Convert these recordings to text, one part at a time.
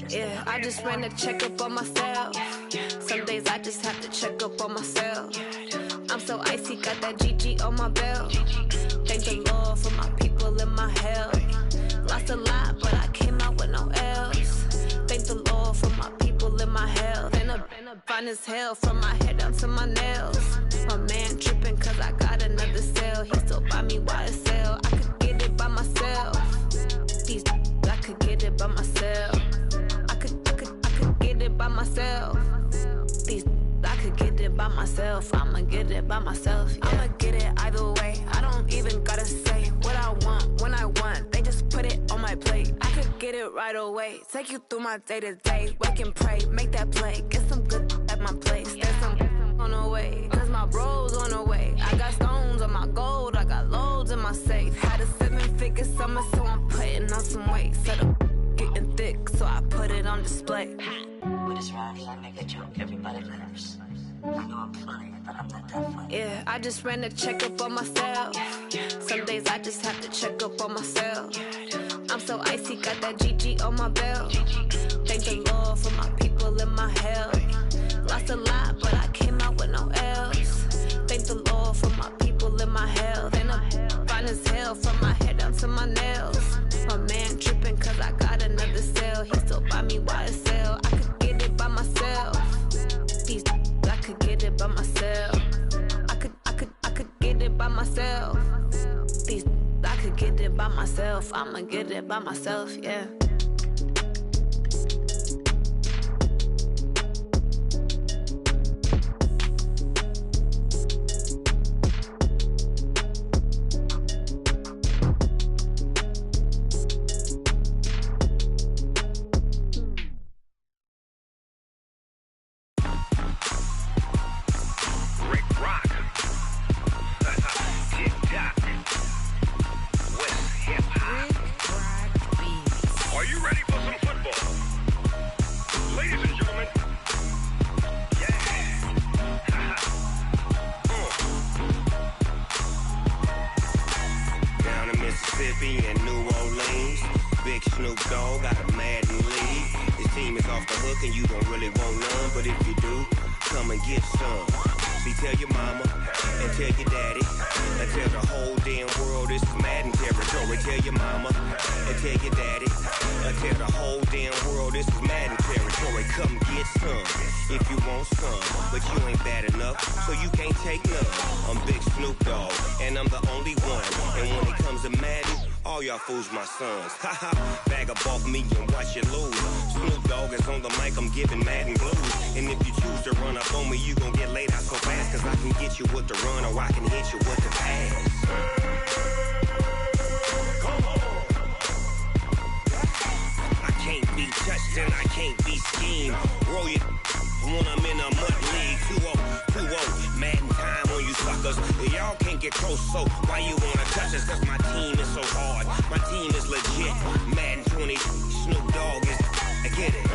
Yeah, I just ran a checkup on myself. Some days I just have to check up on myself. I'm so icy, got that GG on my belt. Thank the Lord for my people in my health. Lost a lot, but I came out with no else. Thank the Lord for my people in my health. And I'm fine as hell from my head down to my nails. My man tripping cause I got another cell. He still buy me YSL. I could get it by myself. These I could get it by myself. I could get it by myself. These I could get it by myself. I'ma get it by myself. Yeah. I'ma get it either way. I don't even gotta say what I want when I want. They just put it on my plate. I could get it right away. Take you through my day to day. Wake and pray, make that play. Get some good at my place. There's some on the way, cause my bro's on the way. I got stones on my gold. I got loads in my safe. Had a 7-figure summer, so I'm putting on some weight. Set up getting thick, so I put it on display. With this rhyme, I make a joke, everybody laughs. I know I'm funny, but I'm not that funny. Yeah, I just ran a checkup on myself. Some days I just have to check up on myself. I'm so icy, got that GG on my belt. Thank the Lord for my people in my health. Lost a lot, but I came out with no else. Thank the Lord for my people in my health. And I'm fine as hell from my head down to my nails. My man tripping cause I got another cell. He still buy me YSL. I could get it by myself. These I could get it by myself. I could get it by myself. These I could get it by myself. I'ma get it by myself, yeah. And New Orleans, big Snoop Dogg got a Madden league. His team is off the hook and you don't really want none, but if you do, come and get some. See, tell your mama and tell your daddy and tell the whole damn world this is Madden territory. Tell your mama and tell your daddy and tell the whole damn world this is Madden territory. Come get some if you want some, but you ain't bad enough, so you can't take none. I'm Big Snoop Dogg and I'm the only one, and when it comes to Madden, all y'all fools my sons. Haha, bag up off me and watch you lose. Snoop Dogg is on the mic, I'm giving Madden blues. And if you choose to run up on me, you gon' get laid out so fast, cause I can get you with the run or I can hit you with the pass. I can't be touched and I can't be schemed. Roll you when I'm in a mud league. 2-0, Madden time on you suckers. Y'all can't get close, so why you wanna touch us? Cause my team is so hard, my team is legit. Madden 20, Snoop Dogg is, I get it.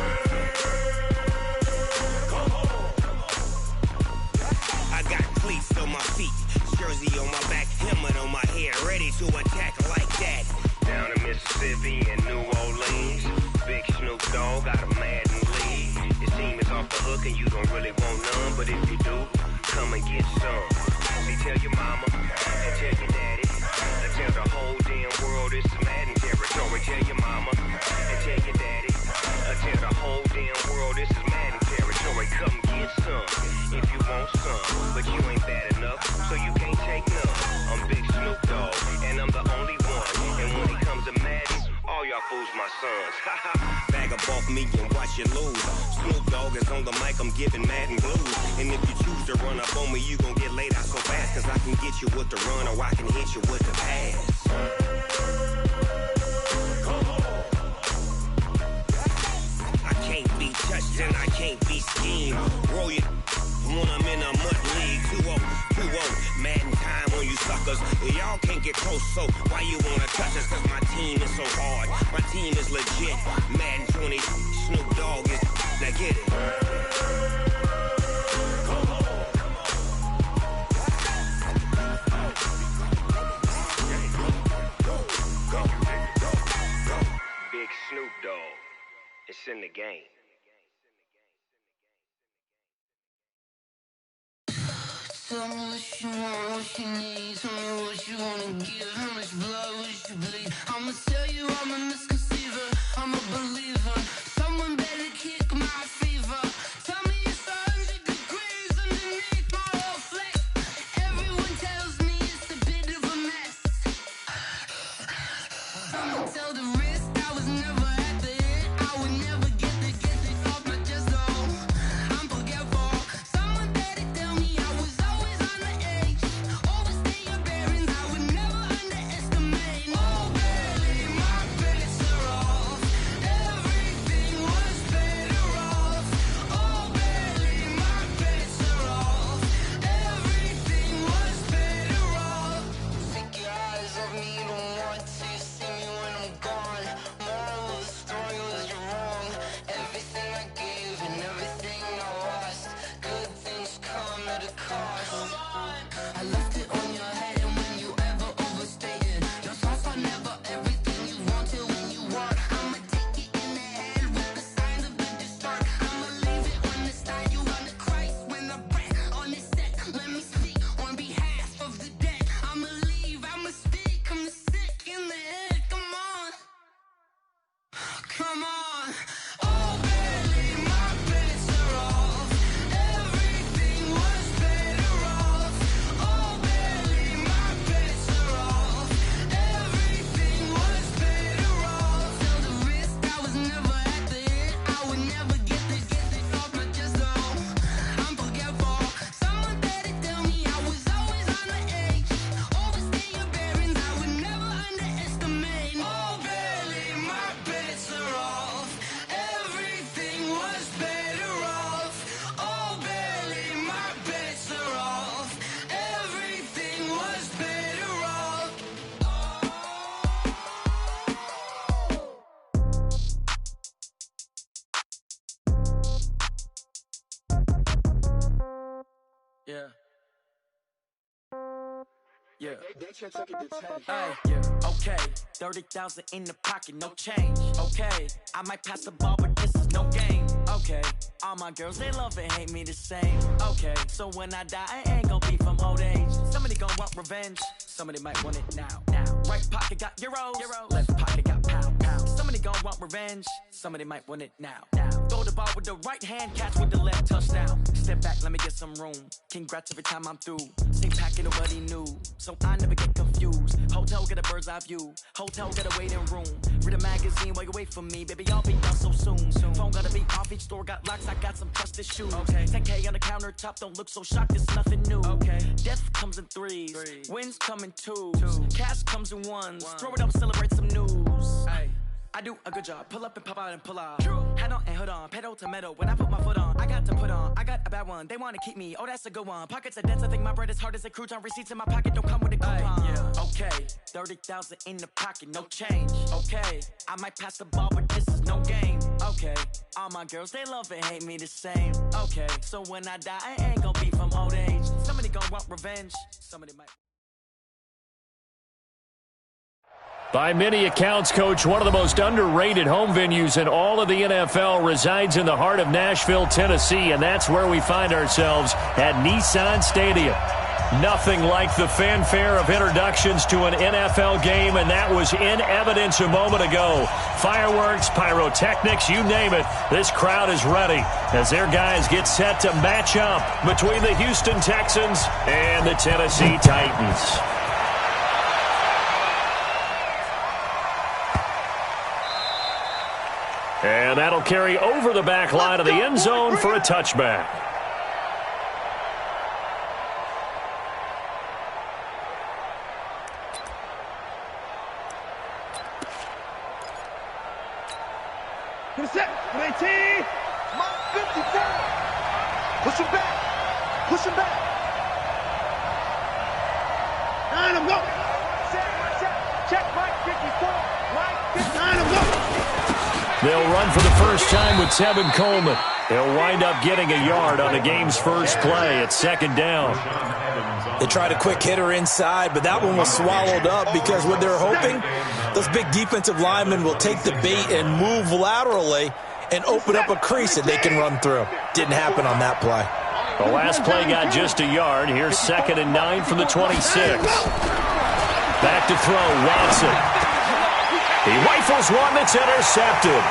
I got cleats on my feet, jersey on my back, helmet on my head, ready to attack like that. Down in Mississippi and New Orleans, big Snoop Dogg got a Madden league. His team is off the hook and you don't really want none, but if you do, come and get some. See, tell your mama and tell your daddy and tell the whole damn world this is Madden territory. Tell your mama and tell your daddy and tell the whole damn world this is Madden territory. Come get some if you want some, but you ain't bad enough, so you can't take none. I'm Big Snoop Dogg and I'm the only one, and when it comes to Madden, all y'all fools my sons. Bag up off me and watch you lose. Snoop Dogg is on the mic, I'm giving Madden blues. And if you choose to run up on me, you gon' get laid out so fast, cause I can get you with the run or I can hit you with the pass. I can't be touched and I can't be schemed. Roll you when I'm in a mud league. 2-0, Madden time on you suckers. Y'all can't get close, so why you wanna touch us? Cause my team is so hard, my team is legit. Madden 20, Snoop Dogg is, now get it. Big Snoop Dogg It's in the game. Tell me what you want, what you need. Tell me what you wanna give. How much blood would you bleed? I'ma tell you I'm a misconceiver. I'm a believer. Someone better kick my fever. Tell me it's 100 degrees underneath my whole flex. Everyone tells me it's a bit of a mess. Someone tell the risk I was never at the end. I would never get it off my chest though. I'm forgetful. Someone better tell me I was always on the edge. Overstay your bearings, I would never underestimate. Oh baby, my bets are off. Everything was better off. Oh baby, my bets are off. Everything was better off. Take your eyes off me, you don't want to see me when I'm gone. Moral of the story was you're wrong. Everything I gave and everything I lost. Good things come at a cost. I left it on your head, and when you ever overstated, your thoughts are never everything you wanted when you want. I'ma take it in the head with the signs of the distort. I'ma leave it on the side. You wanna Christ when I breath on this set. Let me speak on behalf of the dead. I'ma leave, I'ma speak. I'm the sick in the head. Come on, come on. Oh baby, my bets are off. Everything was better off. Oh baby, my bets are off. Everything was better off. Tell the risk I was never at the end. I would never get it off my chest though. I'm forgetful. Someone better tell me I was always on the edge. Overstay your bearings, I would never underestimate. Oh baby, my bets are off. Everything was better off. Oh baby, my bets are off. Everything was better off. Yeah. Yeah. Hey, yeah. Okay. 30,000 in the pocket, no change. Okay. I might pass the ball, but this is no game. Okay. All my girls, they love and hate me the same. Okay. So when I die, I ain't gonna be from old age. Somebody gon' want revenge. Somebody might want it now. Right pocket got euros. Left pocket got pounds. Somebody gon' want revenge. Somebody might want it now. Throw the ball with the right hand, catch with the left, touchdown. Step back, let me get some room. Congrats every time I'm through. Same packet, nobody knew. So I never get confused. Hotel get a bird's eye view. Hotel get a waiting room. Read a magazine while you wait for me. Baby, I'll be done so soon. Phone gotta be off, each store got locks. I got some trusted shoes. Okay. 10K on the countertop, don't look so shocked, it's nothing new. Okay. Death comes in threes. Wins come in twos. Cash comes in ones. Throw it up, celebrate some news. Hey. I do a good job, pull up and pop out and pull out. Head on and hood on, pedal to metal. When I put my foot on, I got to put on. I got a bad one, they wanna keep me, oh that's a good one. Pockets are dense, I think my bread is hard as a crouton. Receipts in my pocket don't come with a coupon. Yeah. Okay, 30,000 in the pocket, no change. Okay, I might pass the ball, but this is no game. Okay, all my girls, they love and hate me the same. Okay, so when I die, I ain't gonna be from old age. Somebody gon' want revenge, somebody might. By many accounts, Coach, one of the most underrated home venues in all of the NFL resides in the heart of Nashville, Tennessee, and that's where we find ourselves at Nissan Stadium. Nothing like the fanfare of introductions to an NFL game, and that was in evidence a moment ago. Fireworks, pyrotechnics, you name it, this crowd is ready as their guys get set to match up between the Houston Texans and the Tennessee Titans. And that'll carry over the back line of the end zone for a touchback. To the set, 19, Mike 54. Push him back, push him back. 9, I'm going. Check, Mike 54, Mike 59, I'm going. They'll run for the first time with Tevin Coleman. They'll wind up getting a yard on the game's first play at second down. They tried a quick hitter inside, but that one was swallowed up because what they're hoping, those big defensive linemen will take the bait and move laterally and open up a crease that they can run through. Didn't happen on that play. The last play got just a yard. Here's 2nd and 9 from the 26. Back to throw, Watson. He rifles one that's intercepted.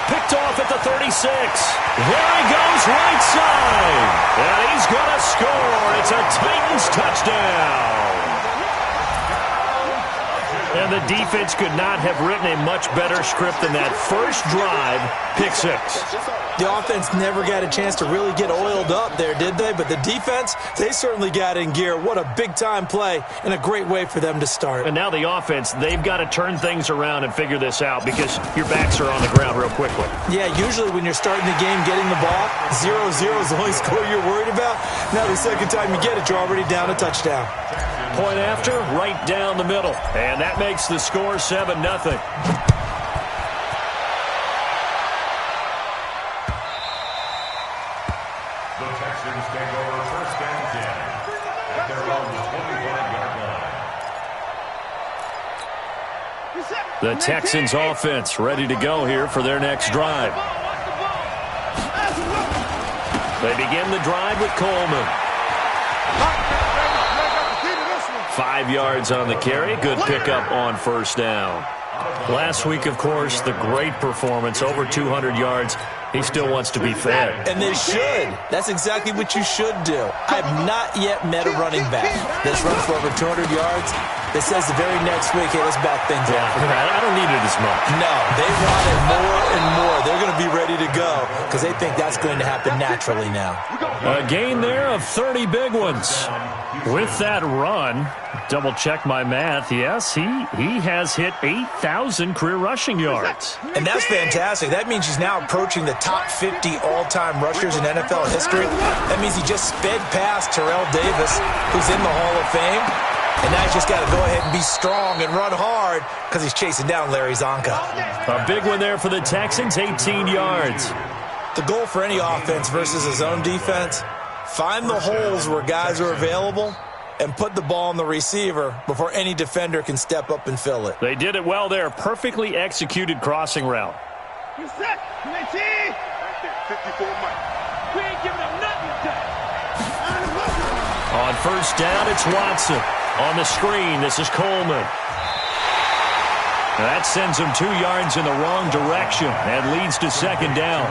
Picked off at the 36. There he goes, right side. And he's going to score. It's a Titans touchdown. And the defense could not have written a much better script than that first drive, pick 6. The offense never got a chance to really get oiled up there, did they? But the defense, they certainly got in gear. What a big-time play and a great way for them to start. And now the offense, they've got to turn things around and figure this out because your backs are on the ground real quickly. Yeah, usually when you're starting the game getting the ball, 0-0 is the only score you're worried about. Now the second time you get it, you're already down a touchdown. Point after, right down the middle. And that makes the score 7-0. The Texans offense ready to go here for their next drive. They begin the drive with Coleman. 5 yards on the carry. Good pickup on first down. Last week, of course, the great performance, over 200 yards. He still wants to be fed. And they should. That's exactly what you should do. I have not yet met a running back that's run for over 200 yards that says the very next week, hey, let's back things up. I don't need it as much. No, they want it more and more. They're going to be ready to go because they think that's going to happen naturally now. A gain there of 30 big ones. With that run, double check my math. Yes, he has hit 8,000 career rushing yards. And that's fantastic. That means he's now approaching the top 50 all-time rushers in NFL history. That means he just sped past Terrell Davis, who's in the Hall of Fame. And now he's just got to go ahead and be strong and run hard because he's chasing down Larry Zonka. A big one there for the Texans, 18 yards. The goal for any offense versus his own defense, find the holes where guys are available and put the ball on the receiver before any defender can step up and fill it. They did it well there. Perfectly executed crossing route. You're set. 19. 54 Mike. We ain't giving up nothing today. On first down, it's Watson. On the screen, this is Coleman. That sends him 2 yards in the wrong direction and leads to second down.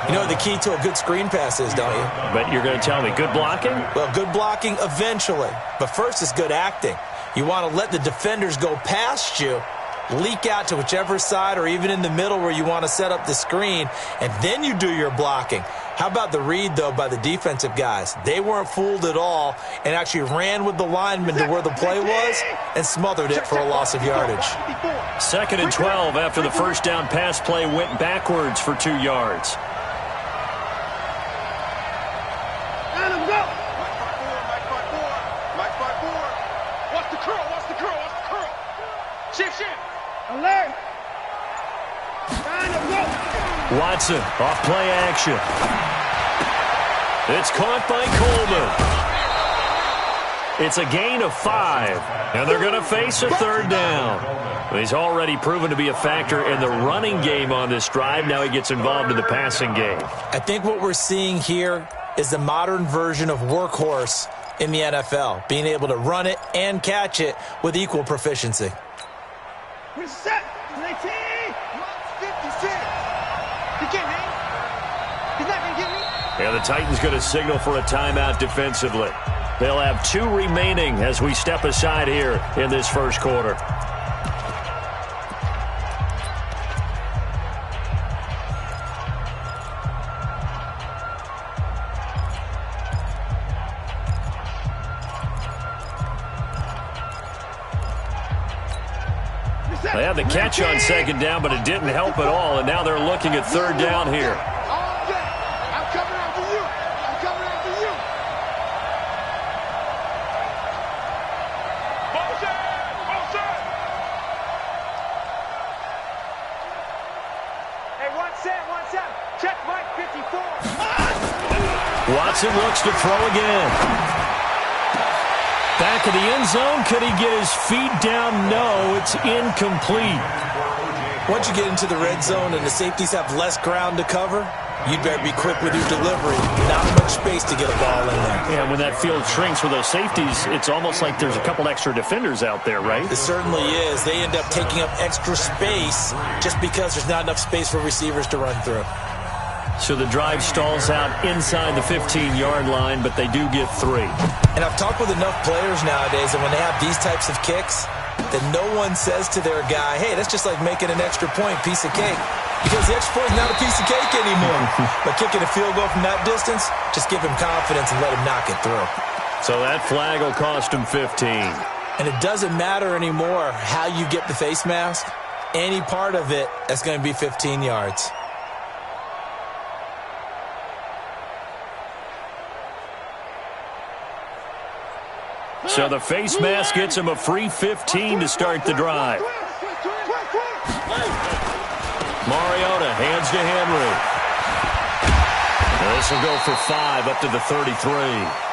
You know what the key to a good screen pass is, don't you? But you're going to tell me, good blocking? Well, good blocking eventually. But first is good acting. You want to let the defenders go past you, leak out to whichever side or even in the middle where you want to set up the screen, and then you do your blocking. How about the read, though, by the defensive guys? They weren't fooled at all and actually ran with the lineman to where the play was and smothered it for a loss of yardage. 2nd and 12 after the first down pass play went backwards for 2 yards. Let him go. Mike 5-4. Watch the curl. Watch the curl. Watch the curl. Shift. Alert. Let him go. Watson, off play action. It's caught by Coleman. It's a gain of 5, and they're going to face a third down. He's already proven to be a factor in the running game on this drive. Now he gets involved in the passing game. I think what we're seeing here is the modern version of workhorse in the NFL, being able to run it and catch it with equal proficiency. We're set. 19. 56. He can't hang. He's not going to get me. Yeah, the Titans going to signal for a timeout defensively. They'll have 2 remaining as we step aside here in this first quarter. They had the catch on second down, but it didn't help at all, and now they're looking at third down here. All day. I'm coming after you. I'm coming after you. Motion! Motion! Hey, 1-7. Check Mike 54. Watson looks to throw again. Back of the end zone. Could he get his feet down? No, it's incomplete. Once you get into the red zone and the safeties have less ground to cover, you'd better be quick with your delivery. Not much space to get a ball in there. Yeah, when that field shrinks with those safeties, it's almost like there's a couple extra defenders out there, right? It certainly is. They end up taking up extra space just because there's not enough space for receivers to run through. So the drive stalls out inside the 15-yard line, but they do get 3. And I've talked with enough players nowadays, and when they have these types of kicks, that no one says to their guy, hey, that's just like making an extra point, piece of cake. Because the extra point is not a piece of cake anymore. But kicking a field goal from that distance, just give him confidence and let him knock it through. So that flag will cost him 15. And it doesn't matter anymore how you get the face mask. Any part of it, that's going to be 15 yards. So the face mask gets him a free 15 to start the drive. Mariota hands to Henry. This will go for 5 up to the 33.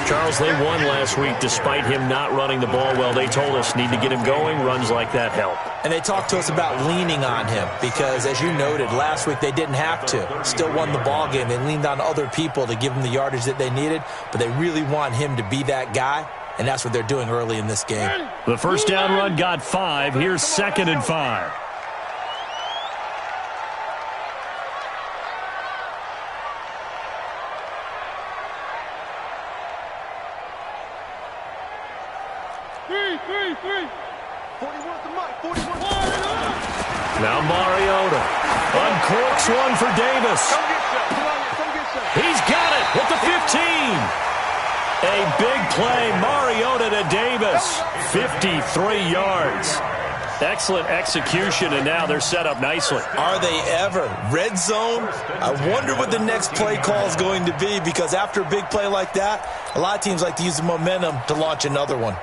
Charles, they won last week despite him not running the ball well. They told us need to get him going. Runs like that help. And they talked to us about leaning on him because, as you noted, last week they didn't have to. Still won the ball game. They leaned on other people to give them the yardage that they needed, but they really want him to be that guy, and that's what they're doing early in this game. The first down run got 5. Here's 2nd and 5. Now Mariota uncorks one for Davis. He's got it with the 15. A big play, Mariota to Davis. 53 yards. Excellent execution, and now they're set up nicely. Are they ever? Red zone? I wonder what the next play call is going to be, because after a big play like that, a lot of teams like to use the momentum to launch another one.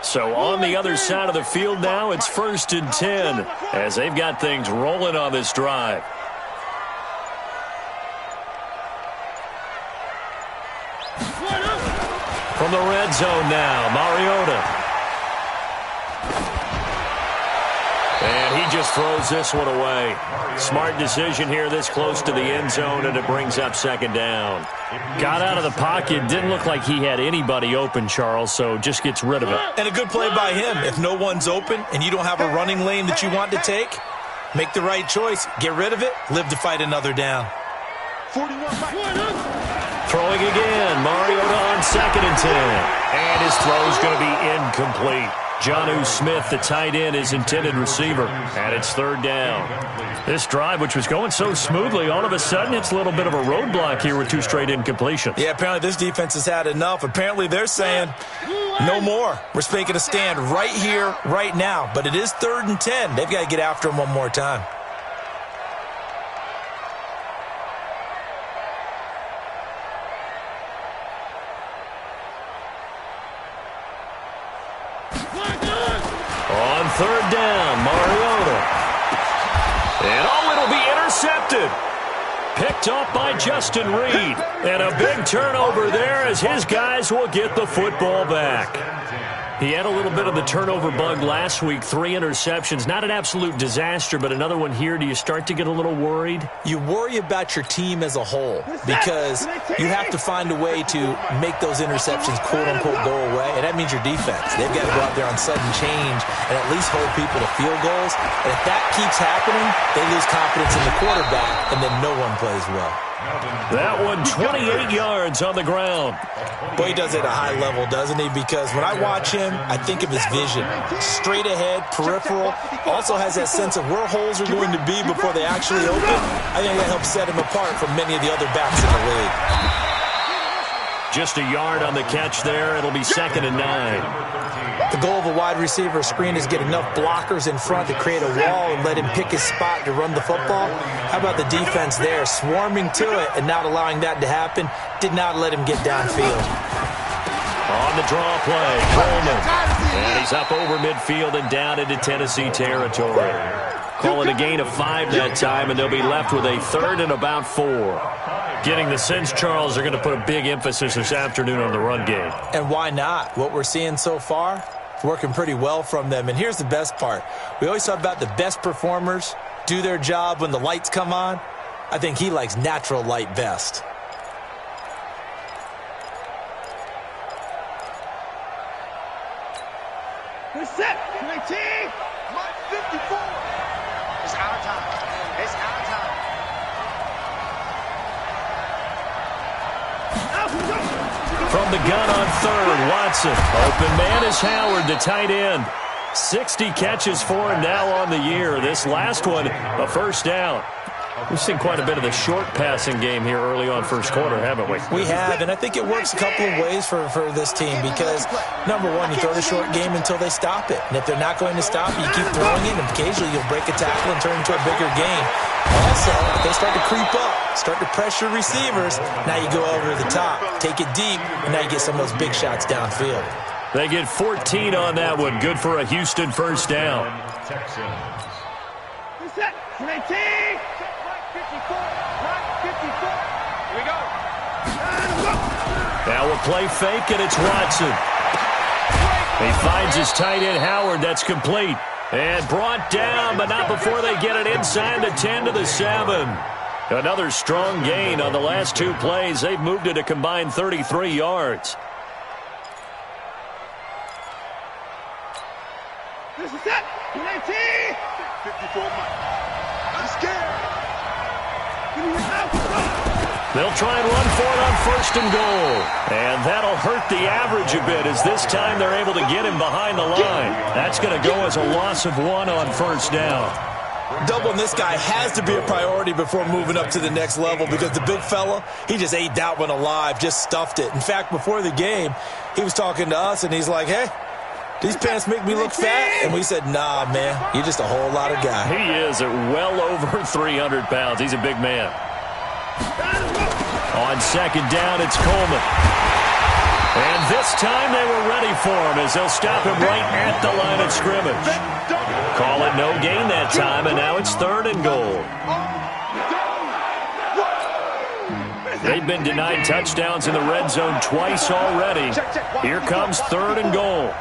So on the other side of the field now, it's 1st and 10 as they've got things rolling on this drive. From the red zone now, Mariota. And he just throws this one away. Smart decision here this close to the end zone, and it brings up 2nd down. Got out of the pocket. Didn't look like he had anybody open, Charles, so just gets rid of it. And a good play by him. If no one's open and you don't have a running lane that you want to take, make the right choice. Get rid of it. Live to fight another down. Throwing again. Mariota on 2nd and 10. And his throw's going to be incomplete. Jonnu Smith, the tight end, is intended receiver. And it's 3rd down. This drive, which was going so smoothly, all of a sudden it's a little bit of a roadblock here with 2 straight incompletions. Yeah, apparently this defense has had enough. Apparently they're saying no more. We're making a stand right here, right now. But it is 3rd and 10. They've got to get after him one more time. On 3rd down, Mariota. And it'll be intercepted. Picked up by Justin Reed. And a big turnover there as his guys will get the football back. He had a little bit of the turnover bug last week, 3 interceptions. Not an absolute disaster, but another one here. Do you start to get a little worried? You worry about your team as a whole because you have to find a way to make those interceptions, quote-unquote, go away, and that means your defense. They've got to go out there on sudden change and at least hold people to field goals. And if that keeps happening, they lose confidence in the quarterback, and then no one plays well. That one 28 yards on the ground. Boy, he does it at a high level, doesn't he? Because when I watch him, I think of his vision. Straight ahead, peripheral. Also has that sense of where holes are going to be before they actually open. I think that helps set him apart from many of the other backs in the league. Just a yard on the catch there. It'll be 2nd and 9. The goal of a wide receiver screen is get enough blockers in front to create a wall and let him pick his spot to run the football. How about the defense there, swarming to it and not allowing that to happen? Did not let him get downfield. On the draw play, Coleman. And he's up over midfield and down into Tennessee territory. Call it a gain of 5 that time, and they'll be left with a 3rd and about 4. Getting the sense, Charles, they're going to put a big emphasis this afternoon on the run game. And why not? What we're seeing so far, it's working pretty well from them. And here's the best part. We always talk about the best performers do their job when the lights come on. I think he likes natural light best. We're set. 19. Mark 54. It's our time. It's our time. From the gun on 3rd, Watson. Open man is Howard, the tight end. 60 catches for him now on the year. This last one, a 1st down. We've seen quite a bit of the short passing game here early on first quarter, haven't we? We have, and I think it works a couple of ways for this team because, number one, you throw the short game until they stop it. And if they're not going to stop it, you keep throwing it, and occasionally you'll break a tackle and turn it into a bigger game. Also, if they start to creep up, start to pressure receivers, now you go over the top, take it deep, and now you get some of those big shots downfield. They get 14 on that one. Good for a Houston 1st down. Set. 19. 54. Here we go. Now a play fake, and it's Watson. He finds his tight end, Howard. That's complete. And brought down, but not before they get it inside the 10 to the 7. Another strong gain on the last 2 plays. They've moved it a combined 33 yards. This is set. 19. 54. I'm scared. They'll try and run for it on 1st and goal. And that'll hurt the average a bit as this time they're able to get him behind the line. That's going to go as a loss of 1 on 1st down. Doubling this guy has to be a priority before moving up to the next level because the big fella, he just ate that one alive, just stuffed it. In fact, before the game, he was talking to us, and he's like, hey, these pants make me look fat. And we said, nah, man, you're just a whole lot of guy. He is at well over 300 pounds. He's a big man. On 2nd down, it's Coleman. And this time they were ready for him as they'll stop him right at the line of scrimmage. Call it no gain that time, and now it's 3rd and goal. They've been denied touchdowns in the red zone twice already. Here comes 3rd and goal.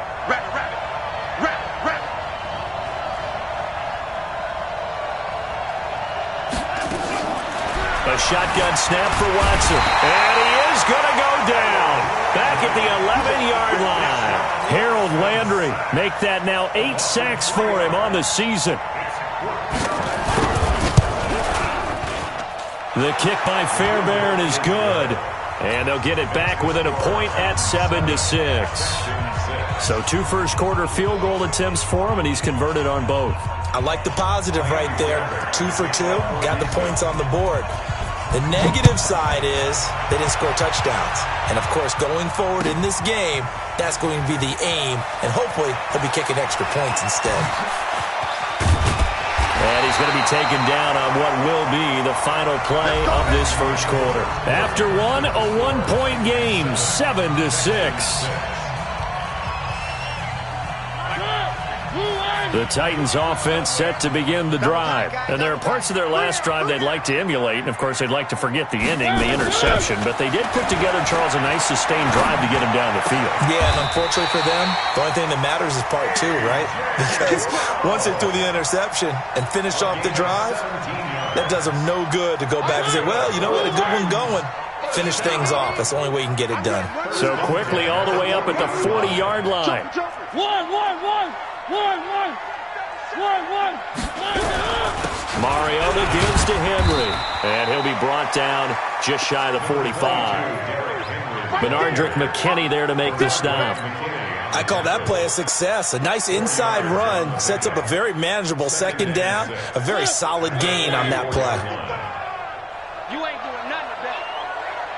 A shotgun snap for Watson. And he is going to go down. Back at the 11-yard line. Harold Landry make that now 8 sacks for him on the season. The kick by Fairbairn is good. And they'll get it back within a point at 7-6. So 2 first-quarter field goal attempts for him, and he's converted on both. I like the positive right there. 2 for 2. Got the points on the board. The negative side is they didn't score touchdowns. And, of course, going forward in this game, that's going to be the aim. And hopefully he'll be kicking extra points instead. And he's going to be taken down on what will be the final play of this first quarter. After one, a 1-point game, 7-6. The Titans offense set to begin the drive. And there are parts of their last drive they'd like to emulate. And, of course, they'd like to forget the ending, the interception. But they did put together, Charles, a nice sustained drive to get him down the field. Yeah, and unfortunately for them, the only thing that matters is part 2, right? Because once they threw the interception and finished off the drive, that does them no good to go back and say, well, you know what, a good one going. Finish things off. That's the only way you can get it done. So quickly all the way up at the 40-yard line. Mariota gives to Henry, and he'll be brought down just shy of the 45. Benardrick McKinney there to make the stop. I call that play a success. A nice inside run sets up a very manageable 2nd down, a very solid gain on that play. You ain't doing nothing today.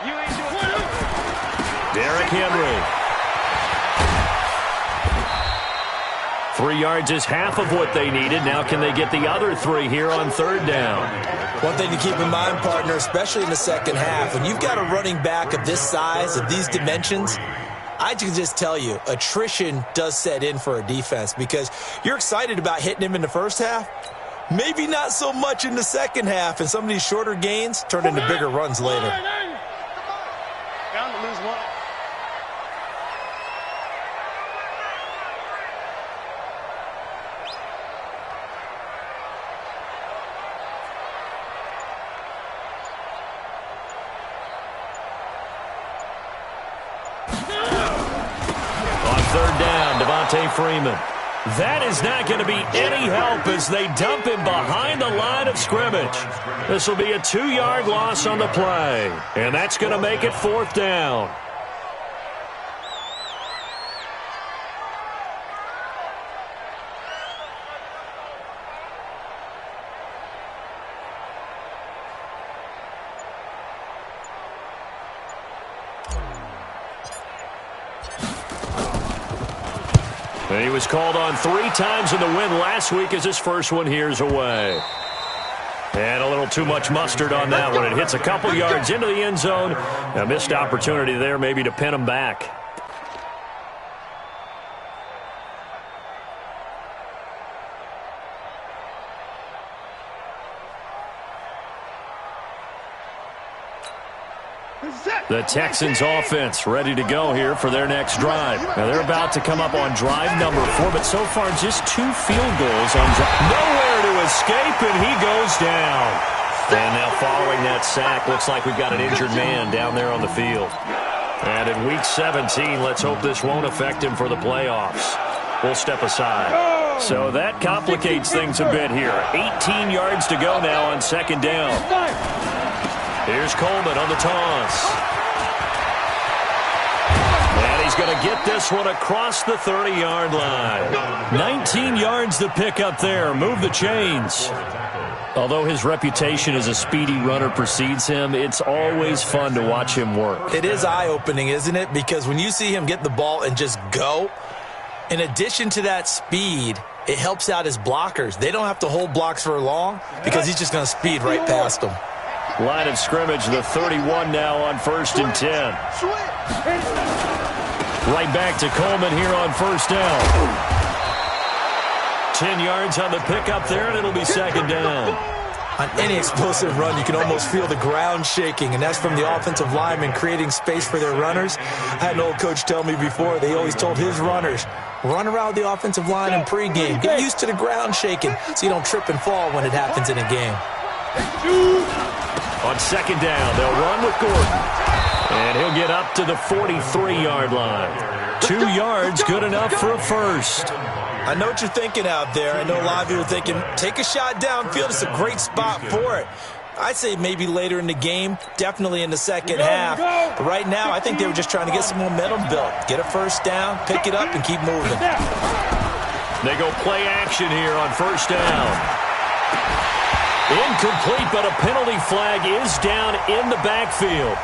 You ain't doing nothing. Derrick Henry. 3 yards is half of what they needed. Now can they get the other 3 here on 3rd down? One thing to keep in mind, partner, especially in the second half, when you've got a running back of this size, of these dimensions, I can just tell you, attrition does set in for a defense because you're excited about hitting him in the first half, Maybe not so much in the second half, and some of these shorter gains turn into bigger runs later. Bound to lose one. On third down, Devontae Freeman. That is not going to be any help as they dump him behind the line of scrimmage. This will be a 2-yard loss on the play, and that's going to make it fourth down. He was called on 3 times in the win last week as his first one here's away. And a little too much mustard on that one. It hits a couple yards into the end zone. A missed opportunity there maybe to pin him back. The Texans offense ready to go here for their next drive. Now they're about to come up on drive number 4, but so far just 2 field goals on drive. Nowhere to escape, and he goes down. And now following that sack, looks like we've got an injured man down there on the field. And in week 17, let's hope this won't affect him for the playoffs. We'll step aside. So that complicates things a bit here. 18 yards to go now on second down. Here's Coleman on the toss. And he's going to get this one across the 30-yard line. 19 yards to pick up there. Move the chains. Although his reputation as a speedy runner precedes him, it's always fun to watch him work. It is eye-opening, isn't it? Because when you see him get the ball and just go, in addition to that speed, it helps out his blockers. They don't have to hold blocks for long because he's just going to speed right past them. Line of scrimmage, the 31 now on 1st and 10. Right back to Coleman here on first down. 10 yards on the pickup there, and it'll be second down. On any explosive run, you can almost feel the ground shaking, and that's from the offensive linemen creating space for their runners. I had an old coach tell me before, they always told his runners, run around the offensive line in pregame. Get used to the ground shaking so you don't trip and fall when it happens in a game. On second down, they'll run with Gordon. And he'll get up to the 43-yard line. 2 yards, good enough for a first. I know what you're thinking out there. I know a lot of you are thinking, take a shot downfield. It's a great spot for it. I'd say maybe later in the game, definitely in the second half. But right now, I think they were just trying to get some momentum built. Get a first down, pick it up, and keep moving. They go play action here on first down. Incomplete, but a penalty flag is down in the backfield.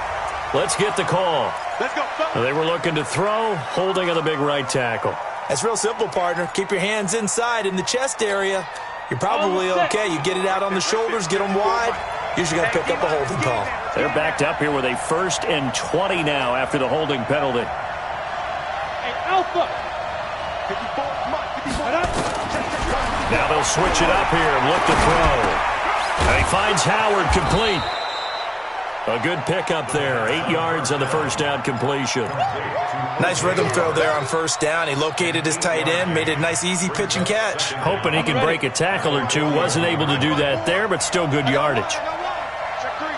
Let's get the call. Let's go. They were looking to throw, holding on the big right tackle. That's real simple, partner. Keep your hands inside in the chest area. You're probably okay. You get it out on the shoulders, get them wide. Usually got to pick up a holding call. They're backed up here with a 1st and 20 now after the holding penalty. Hey, Alpha. 54, come on, 54. Now they'll switch it up here and look to throw. And he finds Howard complete. A good pickup there. 8 yards on the first down completion. Nice rhythm throw there on first down. He located his tight end, made it a nice easy pitch and catch. Hoping he could break a tackle or two. Wasn't able to do that there, but still good yardage.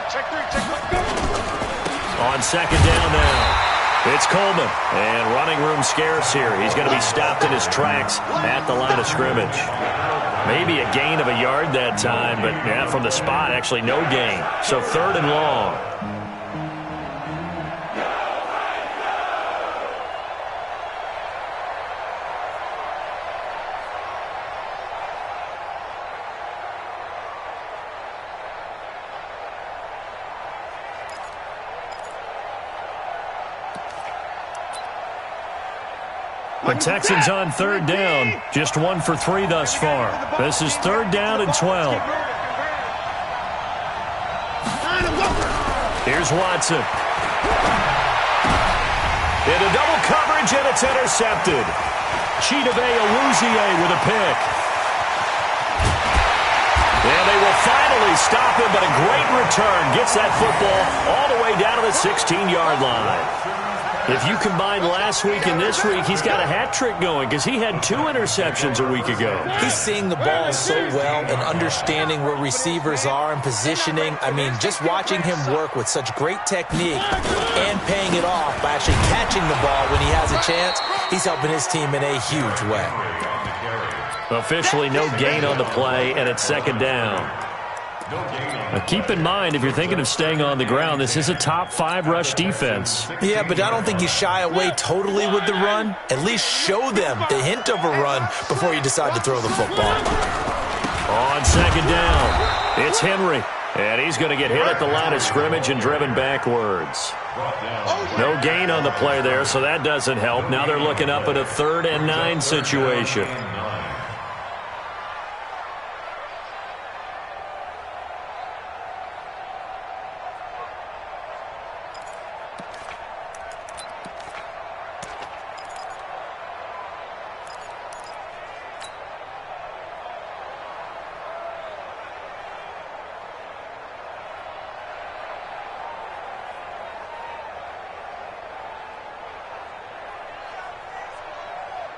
Check three. On second down now, it's Coleman. And running room scarce here. He's going to be stopped in his tracks at the line of scrimmage. Maybe a gain of a yard that time, but yeah, from the spot, actually no gain. So 3rd and long. The Texans on 3rd down. Just 1 for 3 thus far. This is 3rd down and 12. Here's Watson. Into double coverage, and it's intercepted. Chidobe Awuzie with a pick. And they will finally stop him, but a great return. Gets that football all the way down to the 16-yard line. If you combine last week and this week, he's got a hat trick going because he had 2 interceptions a week ago. He's seeing the ball so well and understanding where receivers are and positioning. I mean, just watching him work with such great technique and paying it off by actually catching the ball when he has a chance, he's helping his team in a huge way. Officially no gain on the play, and it's second down. Now keep in mind, if you're thinking of staying on the ground, this is a top 5 rush defense. Yeah, but I don't think you shy away totally with the run. At least show them the hint of a run before you decide to throw the football. On second down, it's Henry. And he's going to get hit at the line of scrimmage and driven backwards. No gain on the play there, so that doesn't help. Now they're looking up at a 3rd and 9 situation.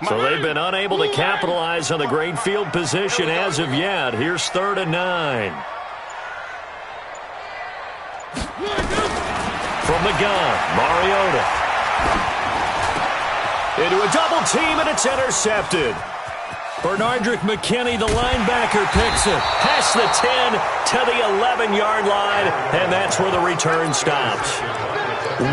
So they've been unable to capitalize on the great field position as of yet. Here's 3rd and 9. From the gun, Mariota. Into a double team, and it's intercepted. Bernardrick McKinney, the linebacker, picks it. Past the 10 to the 11-yard line, and that's where the return stops.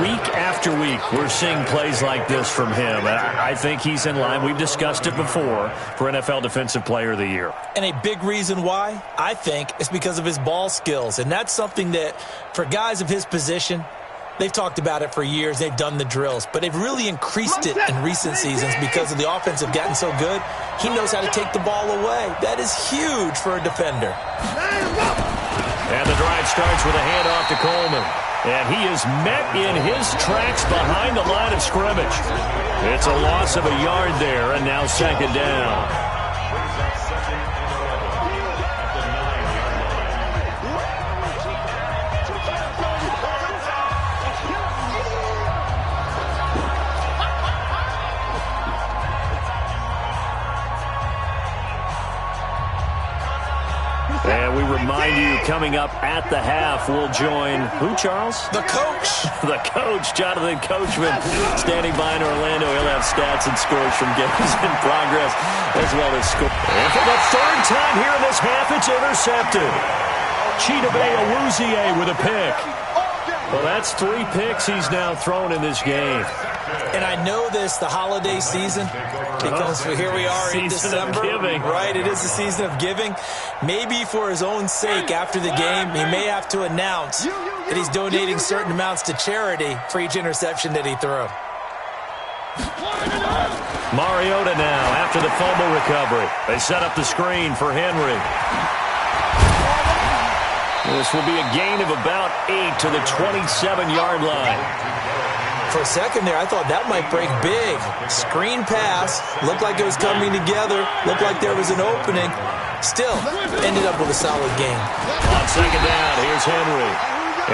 Week after week, we're seeing plays like this from him. And I think he's in line. We've discussed it before for NFL Defensive Player of the Year. And a big reason why, I think, is because of his ball skills. And that's something that, for guys of his position, they've talked about it for years. They've done the drills. But they've really increased it in recent seasons because of the offense have gotten so good. He knows how to take the ball away. That is huge for a defender. And the drive starts with a handoff to Coleman. And he is met in his tracks behind the line of scrimmage. It's a loss of a yard there, and now second down. And we remind you, coming up at the half, we'll join who, Charles? The coach. The coach, Jonathan Coachman, standing by in Orlando. He'll have stats and scores from games in progress, as well as score. And for the 3rd time here in this half, it's intercepted. Chidobe Awuzie with a pick. Well, that's 3 picks he's now thrown in this game. And I know this, the holiday season, because here we are in December. Right, it is the season of giving. Maybe for his own sake, after the game, he may have to announce that he's donating certain amounts to charity for each interception that he threw. Mariota now after the fumble recovery. They set up the screen for Henry. This will be a gain of about 8 to the 27-yard line. For a second there, I thought that might break big. Screen pass. Looked like it was coming together. Looked like there was an opening. Still, ended up with a solid game. On second down, here's Henry.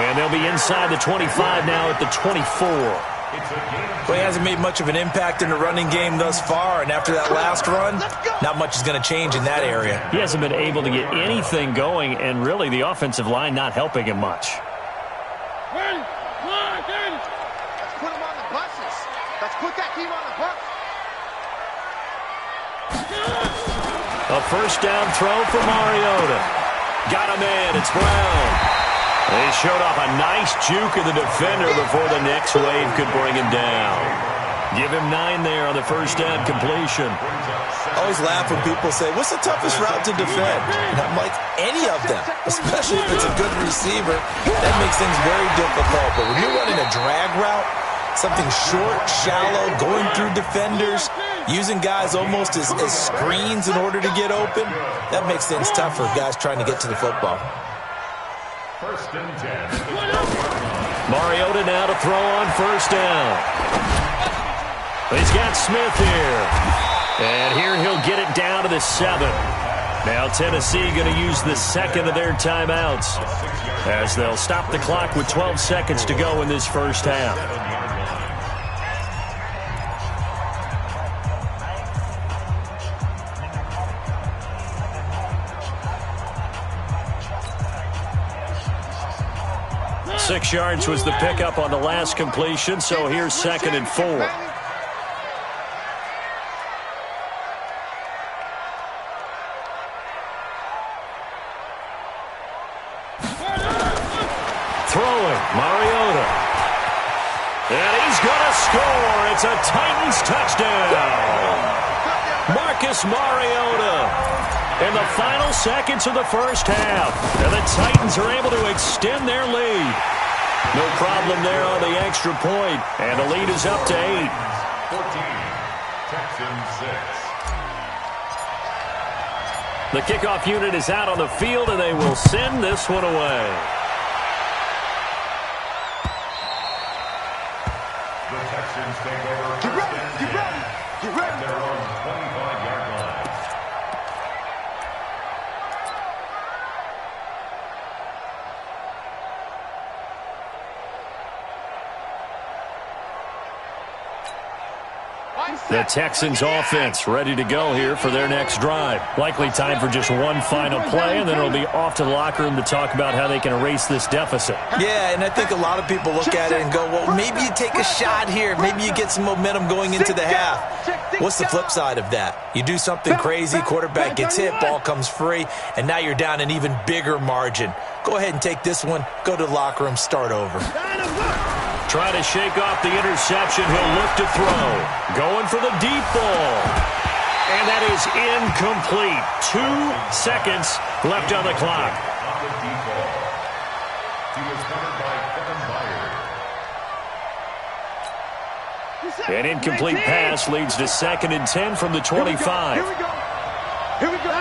And they'll be inside the 25 now at the 24. Well, he hasn't made much of an impact in the running game thus far, and after that last run, not much is going to change in that area. He hasn't been able to get anything going, and really the offensive line not helping him much. Put him on the buses. Let's put that team on the bus. A first down throw for Mariota. Got him in. It's Brown. They showed off a nice juke of the defender before the next wave could bring him down. Give him 9 there on the first down completion. I always laugh when people say, what's the toughest route to defend? And I'm like, any of them, especially if it's a good receiver. That makes things very difficult. But when you're running a drag route, something short, shallow, going through defenders, using guys almost as screens in order to get open, that makes things tough for guys trying to get to the football. First and 10. Mariota now to throw on first down. He's got Smith here. And here he'll get it down to the 7. Now Tennessee going to use the second of their timeouts as they'll stop the clock with 12 seconds to go in this first half. Six yards was the pickup on the last completion, so here's 2nd and 4. Throwing, Mariota. And he's going to score. It's a Titans touchdown. Marcus Mariota in the final seconds of the first half. And the Titans are able to extend their lead. No problem there on the extra point. And the lead is up to 8. 14, Texans 6. The kickoff unit is out on the field, and they will send this one away. The Texans take over first and 10 at their own 25-yard line. The Texans offense ready to go here for their next drive. Likely time for just one final play, and then it'll be off to the locker room to talk about how they can erase this deficit. Yeah, and I think a lot of people look at it and go, well, maybe you take a shot here. Maybe you get some momentum going into the half. What's the flip side of that? You do something crazy, quarterback gets hit, ball comes free, and now you're down an even bigger margin. Go ahead and take this one, go to the locker room, start over. Trying to shake off the interception. He'll look to throw. Going for the deep ball. And that is incomplete. 2 seconds left on the clock. On the deep ball. He was covered by Kevin Byard. An incomplete pass leads to 2nd and 10 from the 25. Here we go.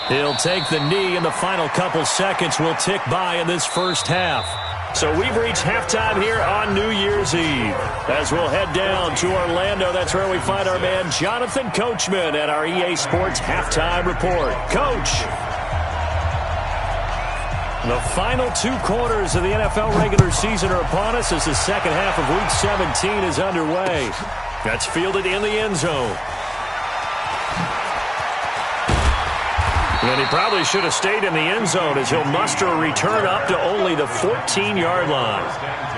He'll take the knee, and the final couple seconds will tick by in this first half. So we've reached halftime here on New Year's Eve. As we'll head down to Orlando, that's where we find our man Jonathan Coachman at our EA Sports Halftime Report. Coach. The final 2 quarters of the NFL regular season are upon us as the second half of Week 17 is underway. That's fielded in the end zone. And he probably should have stayed in the end zone as he'll muster a return up to only the 14-yard line.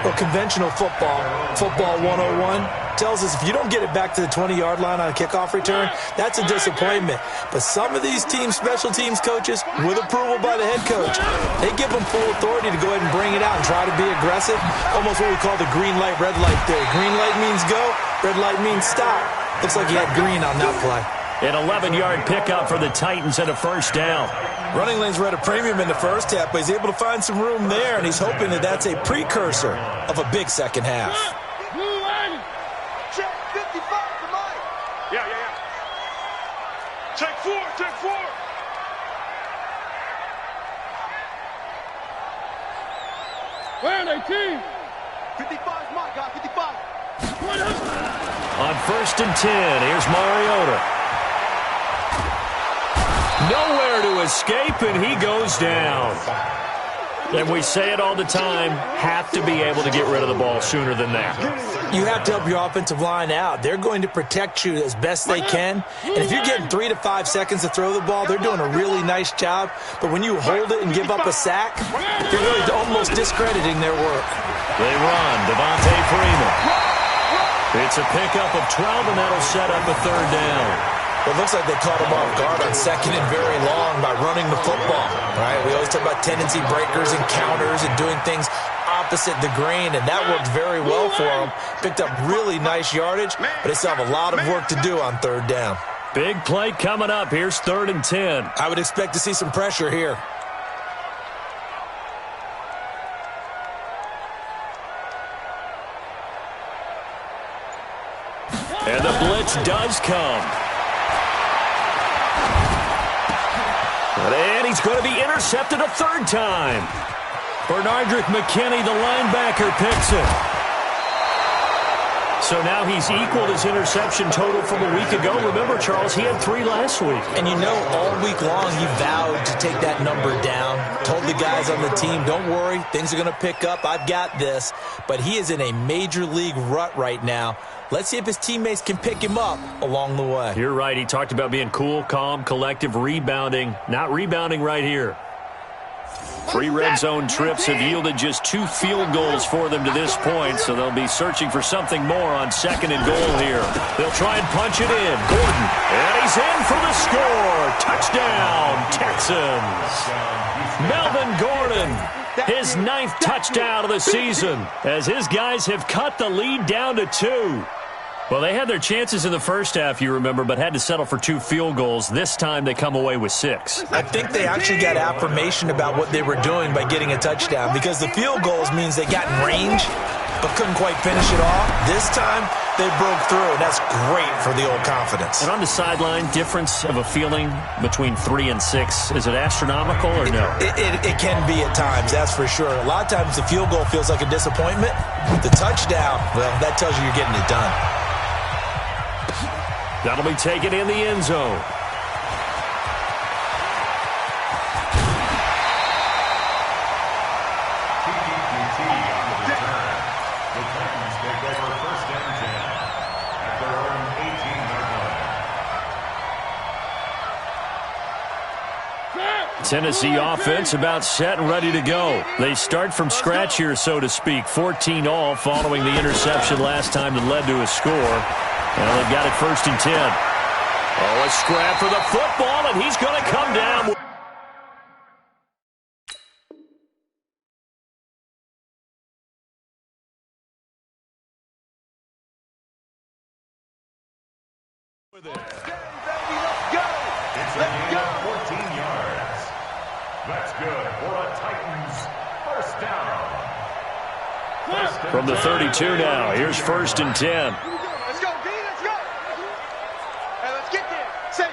Well, conventional football 101, tells us if you don't get it back to the 20-yard line on a kickoff return, that's a disappointment. But some of these special teams coaches, with approval by the head coach, they give them full authority to go ahead and bring it out and try to be aggressive. Almost what we call the green light, red light theory. Green light means go, red light means stop. Looks like he had green on that play. An 11-yard pickup for the Titans and a first down. Running lanes were at a premium in the first half, but he's able to find some room there, and he's hoping that that's a precursor of a big second half. Check 55 to Mike. Yeah. Check 4. Where are they, team? 55 is Mike, guys, 55. On 1st and 10, here's Mariota. Nowhere to escape, and he goes down. And we say it all the time, have to be able to get rid of the ball sooner than that. You have to help your offensive line out. They're going to protect you as best they can. And if you're getting 3 to 5 seconds to throw the ball, they're doing a really nice job. But when you hold it and give up a sack, you're really almost discrediting their work. They run, Devontae Freeman. It's a pickup of 12, and that'll set up a third down. Well, it looks like they caught him off guard on 2nd and very long by running the football. Right? We always talk about tendency breakers and counters and doing things opposite the grain, and that worked very well for them. Picked up really nice yardage, but they still have a lot of work to do on 3rd down. Big play coming up. Here's 3rd and 10. I would expect to see some pressure here. And the blitz does come. And he's going to be intercepted a 3rd time. Bernardrick McKinney, the linebacker, picks it. So now he's equaled his interception total from a week ago. Remember, Charles, he had 3 last week. And you know, all week long he vowed to take that number down. Told the guys on the team, don't worry, things are going to pick up. I've got this. But he is in a major league rut right now. Let's see if his teammates can pick him up along the way. You're right. He talked about being cool, calm, collective, rebounding. Not rebounding right here. 3 red zone trips have yielded just 2 field goals for them to this point, so they'll be searching for something more on 2nd and goal here. They'll try and punch it in. Gordon, and he's in for the score. Touchdown, Texans. Melvin Gordon, his 9th touchdown of the season, as his guys have cut the lead down to 2. Well, they had their chances in the first half, you remember, but had to settle for 2 field goals. This time they come away with 6. I think they actually got affirmation about what they were doing by getting a touchdown, because the field goals means they got in range but couldn't quite finish it off. This time they broke through, and that's great for the old confidence. And on the sideline, difference of a feeling between 3 and 6, is it astronomical or no? It can be at times, that's for sure. A lot of times the field goal feels like a disappointment. The touchdown, well, that tells you you're getting it done. That'll be taken in the end zone. TTT on the return. The Titans take over 1st and 10 at their own 18-yard line. Tennessee offense about set and ready to go. They start from scratch here, so to speak. 14 all following the interception last time that led to a score. Well, they've got it 1st and 10. Oh, a scrap for the football, and he's going to come down. It's a gain of 14 yards. That's good for a Titans 1st down. From the 32 now, here's 1st and 10. Let's go, D, let's go. Hey, let's get there. Say.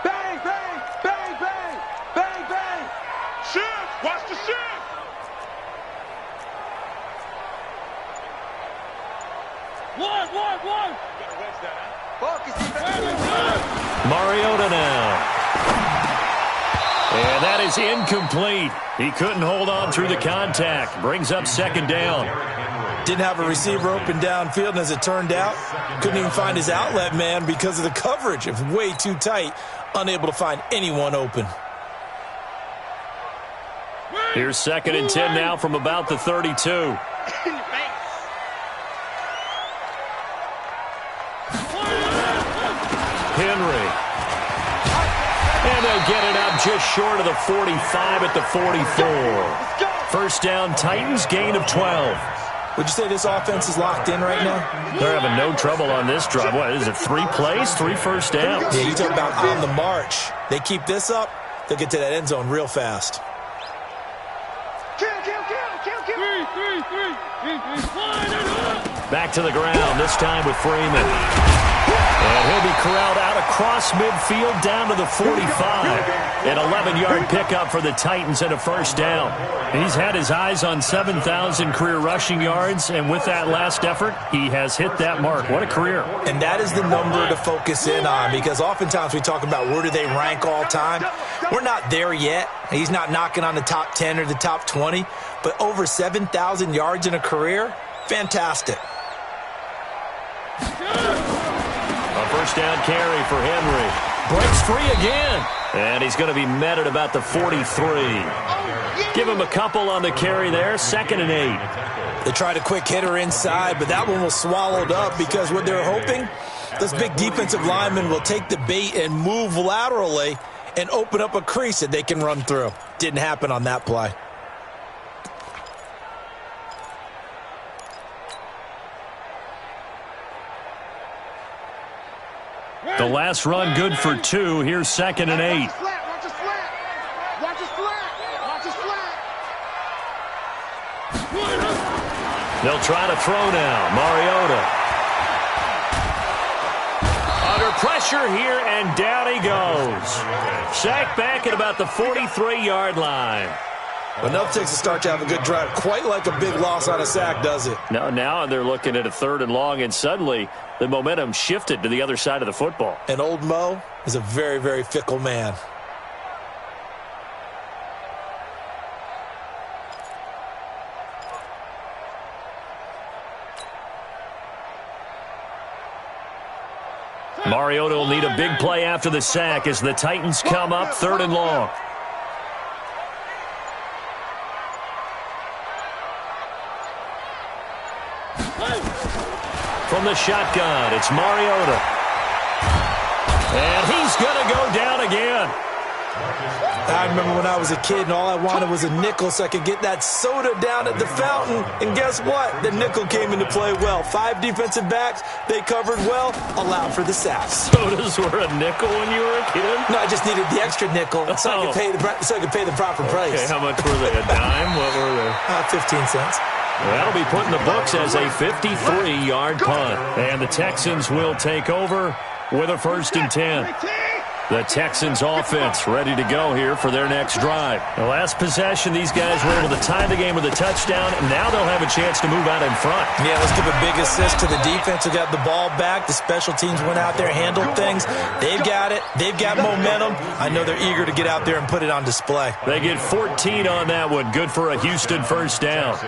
Bang, bang, bang, bang, bang, bang. Shift, watch the shift. One. You gotta wedge that, huh? Focus, Mariota now. And that is incomplete. He couldn't hold on through the contact. Brings up 2nd down. Didn't have a receiver open downfield, and as it turned out, couldn't even find his outlet man because of the coverage. It was way too tight, unable to find anyone open. Here's 2nd and 10 now from about the 32. Henry. And they'll get it up just short of the 45 at the 44. 1st down, Titans, gain of 12. Would you say this offense is locked in right now? They're having no trouble on this drive. What is it, 3 plays, 3 first downs? Yeah, you talk about on the march. They keep this up, they'll get to that end zone real fast. Kill. Back to the ground, this time with Freeman. And he'll be corralled out across midfield down to the 45. An 11-yard pickup for the Titans and a 1st down. He's had his eyes on 7,000 career rushing yards, and with that last effort, he has hit that mark. What a career. And that is the number to focus in on, because oftentimes we talk about where do they rank all time. We're not there yet. He's not knocking on the top 10 or the top 20, but over 7,000 yards in a career, fantastic. A 1st down carry for Henry. Breaks free again. And he's going to be met at about the 43. Give him a couple on the carry there. 2nd and 8. They tried a quick hitter inside, but that one was swallowed up because what they're hoping, this big defensive lineman will take the bait and move laterally and open up a crease that they can run through. Didn't happen on that play. The last run good for 2. Here's 2nd and 8. Watch his flat. They'll try to throw now. Mariota. Under pressure here, and down he goes. Sacked back at about the 43-yard line. Enough takes to start to have a good drive. Quite like a big loss on a sack, does it? No, now they're looking at a 3rd and long, and suddenly the momentum shifted to the other side of the football. And old Mo is a very, very fickle man. Mariota will need a big play after the sack as the Titans come up 3rd and long. From the shotgun, it's Mariota. And he's going to go down again. I remember when I was a kid and all I wanted was a nickel so I could get that soda down at the fountain. And guess what? The nickel came into play well. 5 defensive backs, they covered well, allowed for the sacks. Sodas were a nickel when you were a kid? No, I just needed the extra nickel so I could pay the proper price. Okay, how much were they? A dime? What were they? 15 cents. That'll be put in the books as a 53-yard punt. And the Texans will take over with a 1st and 10. The Texans offense ready to go here for their next drive. The last possession, these guys were able to tie the game with a touchdown, and now they'll have a chance to move out in front. Yeah, let's give a big assist to the defense who got the ball back. The special teams went out there, handled things. They've got it. They've got momentum. I know they're eager to get out there and put it on display. They get 14 on that one. Good for a Houston 1st down.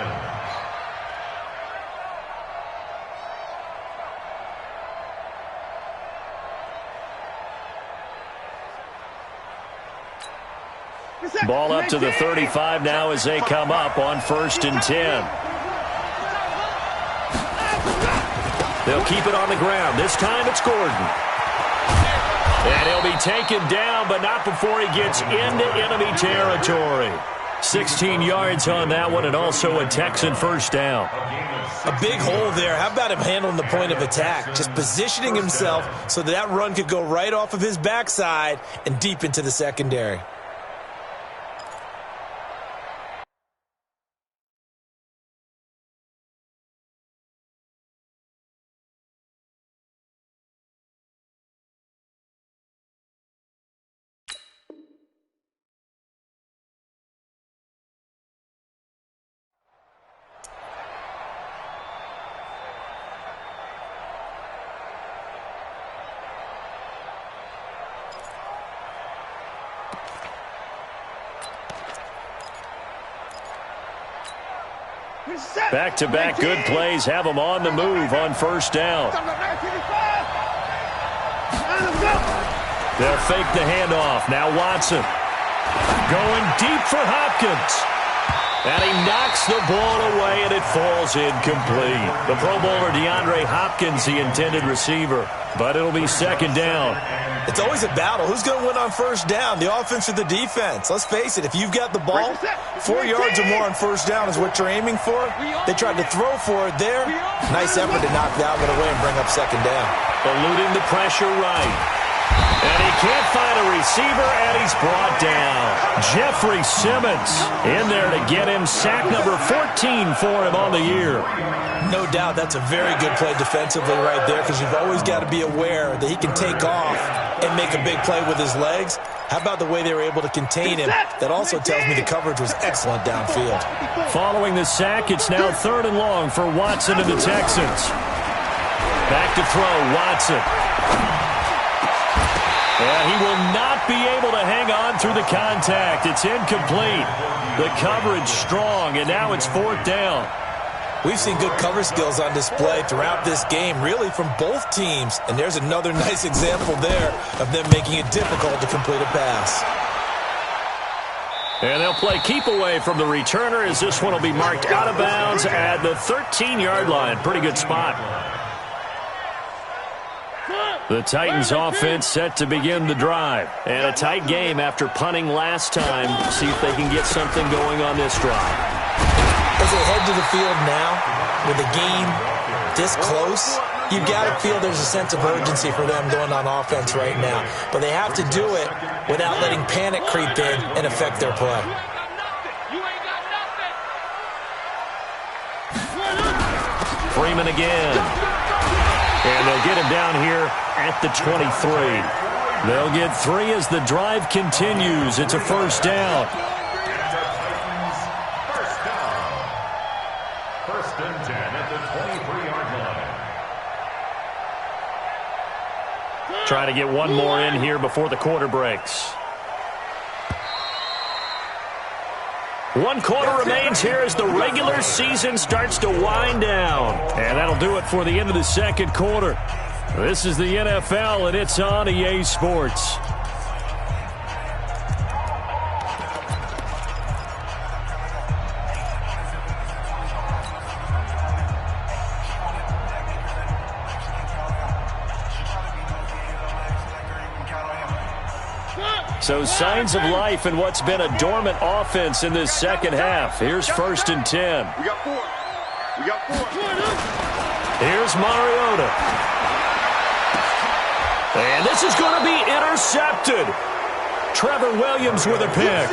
Ball up to the 35 now as they come up on 1st and 10. They'll keep it on the ground. This time it's Gordon. And he'll be taken down, but not before he gets into enemy territory. 16 yards on that one, and also a Texan 1st down. A big hole there. How about him handling the point of attack? Just positioning himself so that run could go right off of his backside and deep into the secondary. Back-to-back good plays have them on the move on 1st down. They'll fake the handoff. Now Watson going deep for Hopkins. And he knocks the ball away, and it falls incomplete. The Pro Bowler DeAndre Hopkins, the intended receiver. But it'll be 2nd down. It's always a battle. Who's going to win on 1st down, the offense or the defense? Let's face it, if you've got the ball, 4 yards or more on 1st down is what you're aiming for. They tried to throw for it there. Nice effort to knock that one away and bring up 2nd down. Eluding the pressure right. And he can't find a receiver, and he's brought down. Jeffrey Simmons in there to get him sack number 14 for him on the year. No doubt that's a very good play defensively right there, because you've always got to be aware that he can take off and make a big play with his legs. How about the way they were able to contain him? That also tells me the coverage was excellent downfield. Following the sack, it's now 3rd and long for Watson and the Texans. Back to throw, Watson. And he will not be able to hang on through the contact. It's incomplete. The coverage strong, and now it's 4th down. We've seen good cover skills on display throughout this game, really from both teams. And there's another nice example there of them making it difficult to complete a pass. And they'll play keep away from the returner as this one will be marked out of bounds at the 13-yard line. Pretty good spot. The Titans offense set to begin the drive. And a tight game after punting last time. See if they can get something going on this drive. As they head to the field now, with the game this close, you've got to feel there's a sense of urgency for them going on offense right now. But they have to do it without letting panic creep in and affect their play. Freeman again. And they'll get him down here at the 23. They'll get 3 as the drive continues. It's a 1st down. First and 10 at the 23-yard line. Trying to get one more in here before the quarter breaks. 1 quarter remains here as the regular season starts to wind down. And that'll do it for the end of the second quarter. This is the NFL, and it's on EA Sports. So signs of life in what's been a dormant offense in this second half. Here's first and 10. We got 4. We got 4. Here's Mariota. And this is going to be intercepted. Trevor Williams with a pick.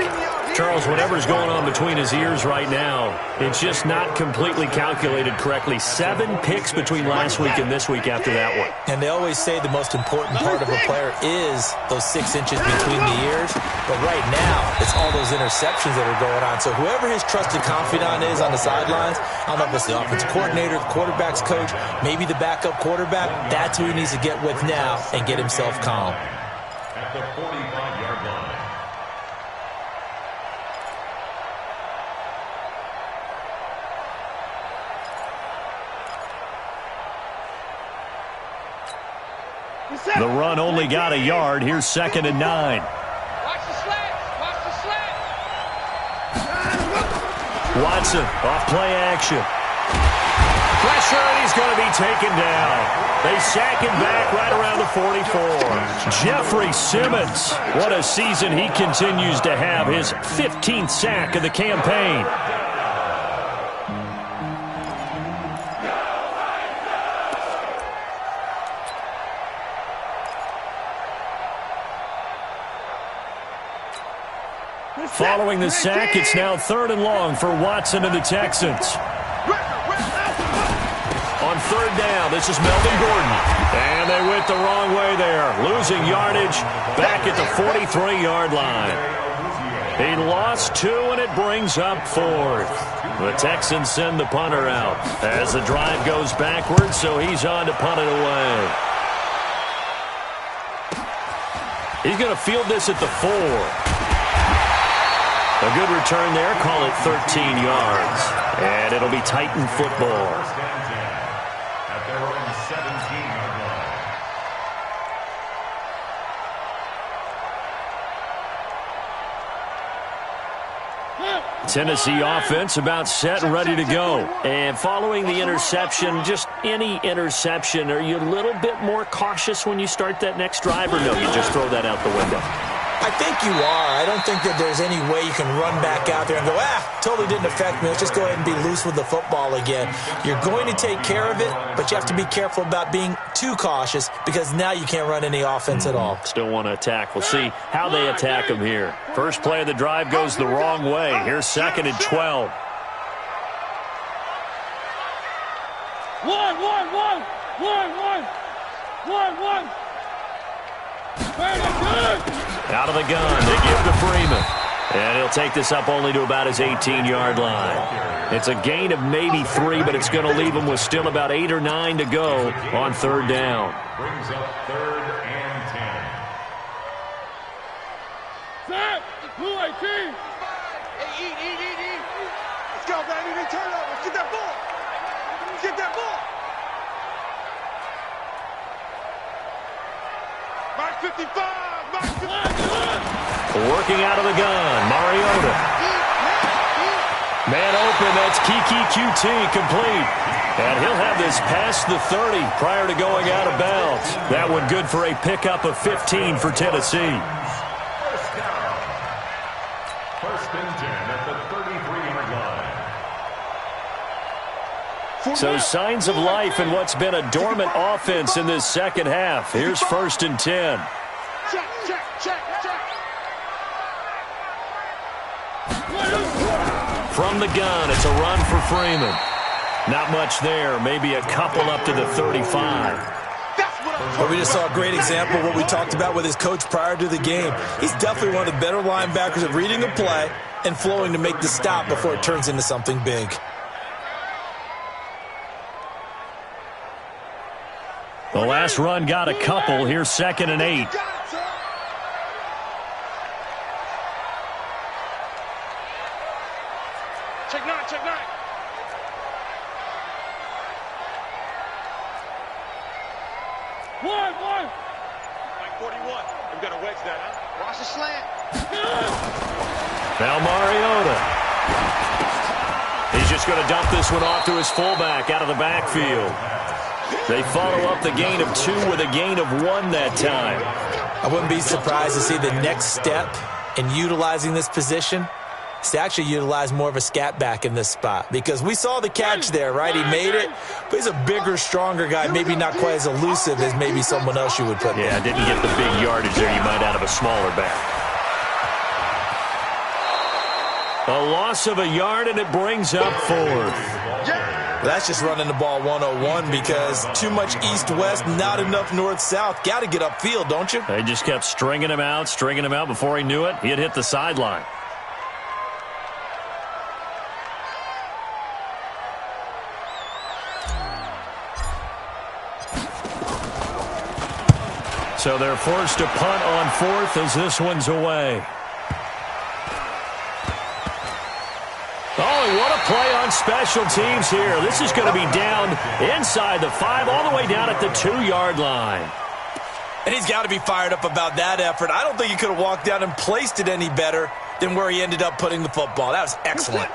Charles, whatever's going on between his ears right now, it's just not completely calculated correctly. 7 picks between last week and this week after that one. And they always say the most important part of a player is those 6 inches between the ears. But right now, it's all those interceptions that are going on. So whoever his trusted confidant is on the sidelines, I don't know if it's the offensive coordinator, the quarterback's coach, maybe the backup quarterback, that's who he needs to get with now and get himself calm. At the 45-yard line. The run only got a yard. Here's second and 9. Watch the slant. Watch the slant. Watson off play action. Pressure, and he's going to be taken down. They sack him back right around the 44. Jeffrey Simmons, what a season he continues to have. His 15th sack of the campaign. Following the sack, it's now 3rd and long for Watson and the Texans. On 3rd down, this is Melvin Gordon. And they went the wrong way there, losing yardage back at the 43-yard line. He lost 2, and it brings up 4th. The Texans send the punter out as the drive goes backwards, so he's on to punt it away. He's going to field this at the 4. A good return there. Call it 13 yards. And it'll be Titan football. First and 10 at their own 17-yard line. Tennessee offense about set and ready to go. And following the interception, just any interception, are you a little bit more cautious when you start that next drive, or no, you just throw that out the window? I think you are. I don't think that there's any way you can run back out there and go, totally didn't affect me. Let's just go ahead and be loose with the football again. You're going to take care of it, but you have to be careful about being too cautious because now you can't run any offense at all. Still want to attack. We'll see how they attack him here. First play of the drive goes the wrong way. Here's 2nd and 12. 1. Out of the gun, they give to Freeman. And he'll take this up only to about his 18-yard line. It's a gain of maybe 3, but it's going to leave him with still about 8 or 9 to go on 3rd down. Brings up 3rd and 10. Set. 2-18. Hey, eat. Let's go, baby. They turn up. Let's get that ball. Let's get that ball. Mark 55. Working out of the gun, Mariota. Man open, that's Kiki QT complete. And he'll have this past the 30 prior to going out of bounds. That one good for a pickup of 15 for Tennessee. First down. First and 10 at the 33-yard line. So signs of life in what's been a dormant offense in this second half. Here's 1st and 10. Check. From the gun, it's a run for Freeman. Not much there, maybe a couple up to the 35. Well, we just saw a great example of what we talked about with his coach prior to the game. He's definitely one of the better linebackers at reading a play and flowing to make the stop before it turns into something big. The last run got a couple. Here's 2nd and 8. Check 9, check 9. One. Like 41. We've got to wedge that, huh? Watch the slant. Now Mariota. He's just going to dump this one off to his fullback out of the backfield. They follow up the gain of 2 with a gain of 1 that time. I wouldn't be surprised to see the next step in utilizing this position is to actually utilize more of a scat back in this spot, because we saw the catch there, right? He made it, but he's a bigger, stronger guy, maybe not quite as elusive as maybe someone else you would put there. Yeah, didn't get the big yardage there you might out of a smaller back. A loss of a yard, and it brings up 4th. That's just running the ball 101 because too much east-west, not enough north-south. Got to get upfield, don't you? They just kept stringing him out. Before he knew it, he had hit the sideline. So they're forced to punt on 4th as this one's away. Oh, and what a play on special teams here. This is going to be down inside the 5, all the way down at the 2-yard line. And he's got to be fired up about that effort. I don't think he could have walked down and placed it any better than where he ended up putting the football. That was excellent.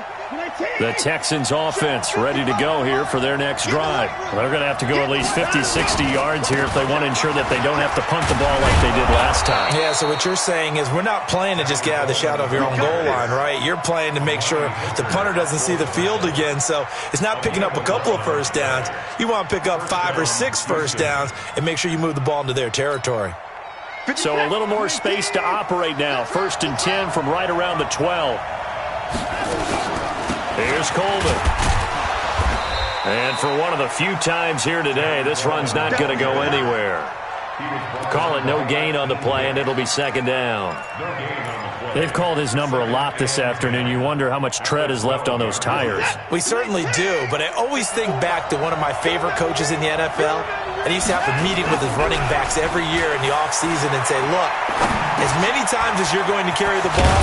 The Texans offense ready to go here for their next drive. They're going to have to go at least 50, 60 yards here if they want to ensure that they don't have to punt the ball like they did last time. Yeah, so what you're saying is we're not playing to just get out of the shadow of your own goal line, right? You're playing to make sure the punter doesn't see the field again. So it's not picking up a couple of first downs. You want to pick up 5 or 6 first downs and make sure you move the ball into their territory. So a little more space to operate now. 1st and 10 from right around the 12. Here's Coleman. And for one of the few times here today, this run's not going to go anywhere. Call it no gain on the play, and it'll be 2nd down. They've called his number a lot this afternoon. You wonder how much tread is left on those tires. We certainly do, but I always think back to one of my favorite coaches in the NFL, and he used to have a meeting with his running backs every year in the offseason and say, look, as many times as you're going to carry the ball,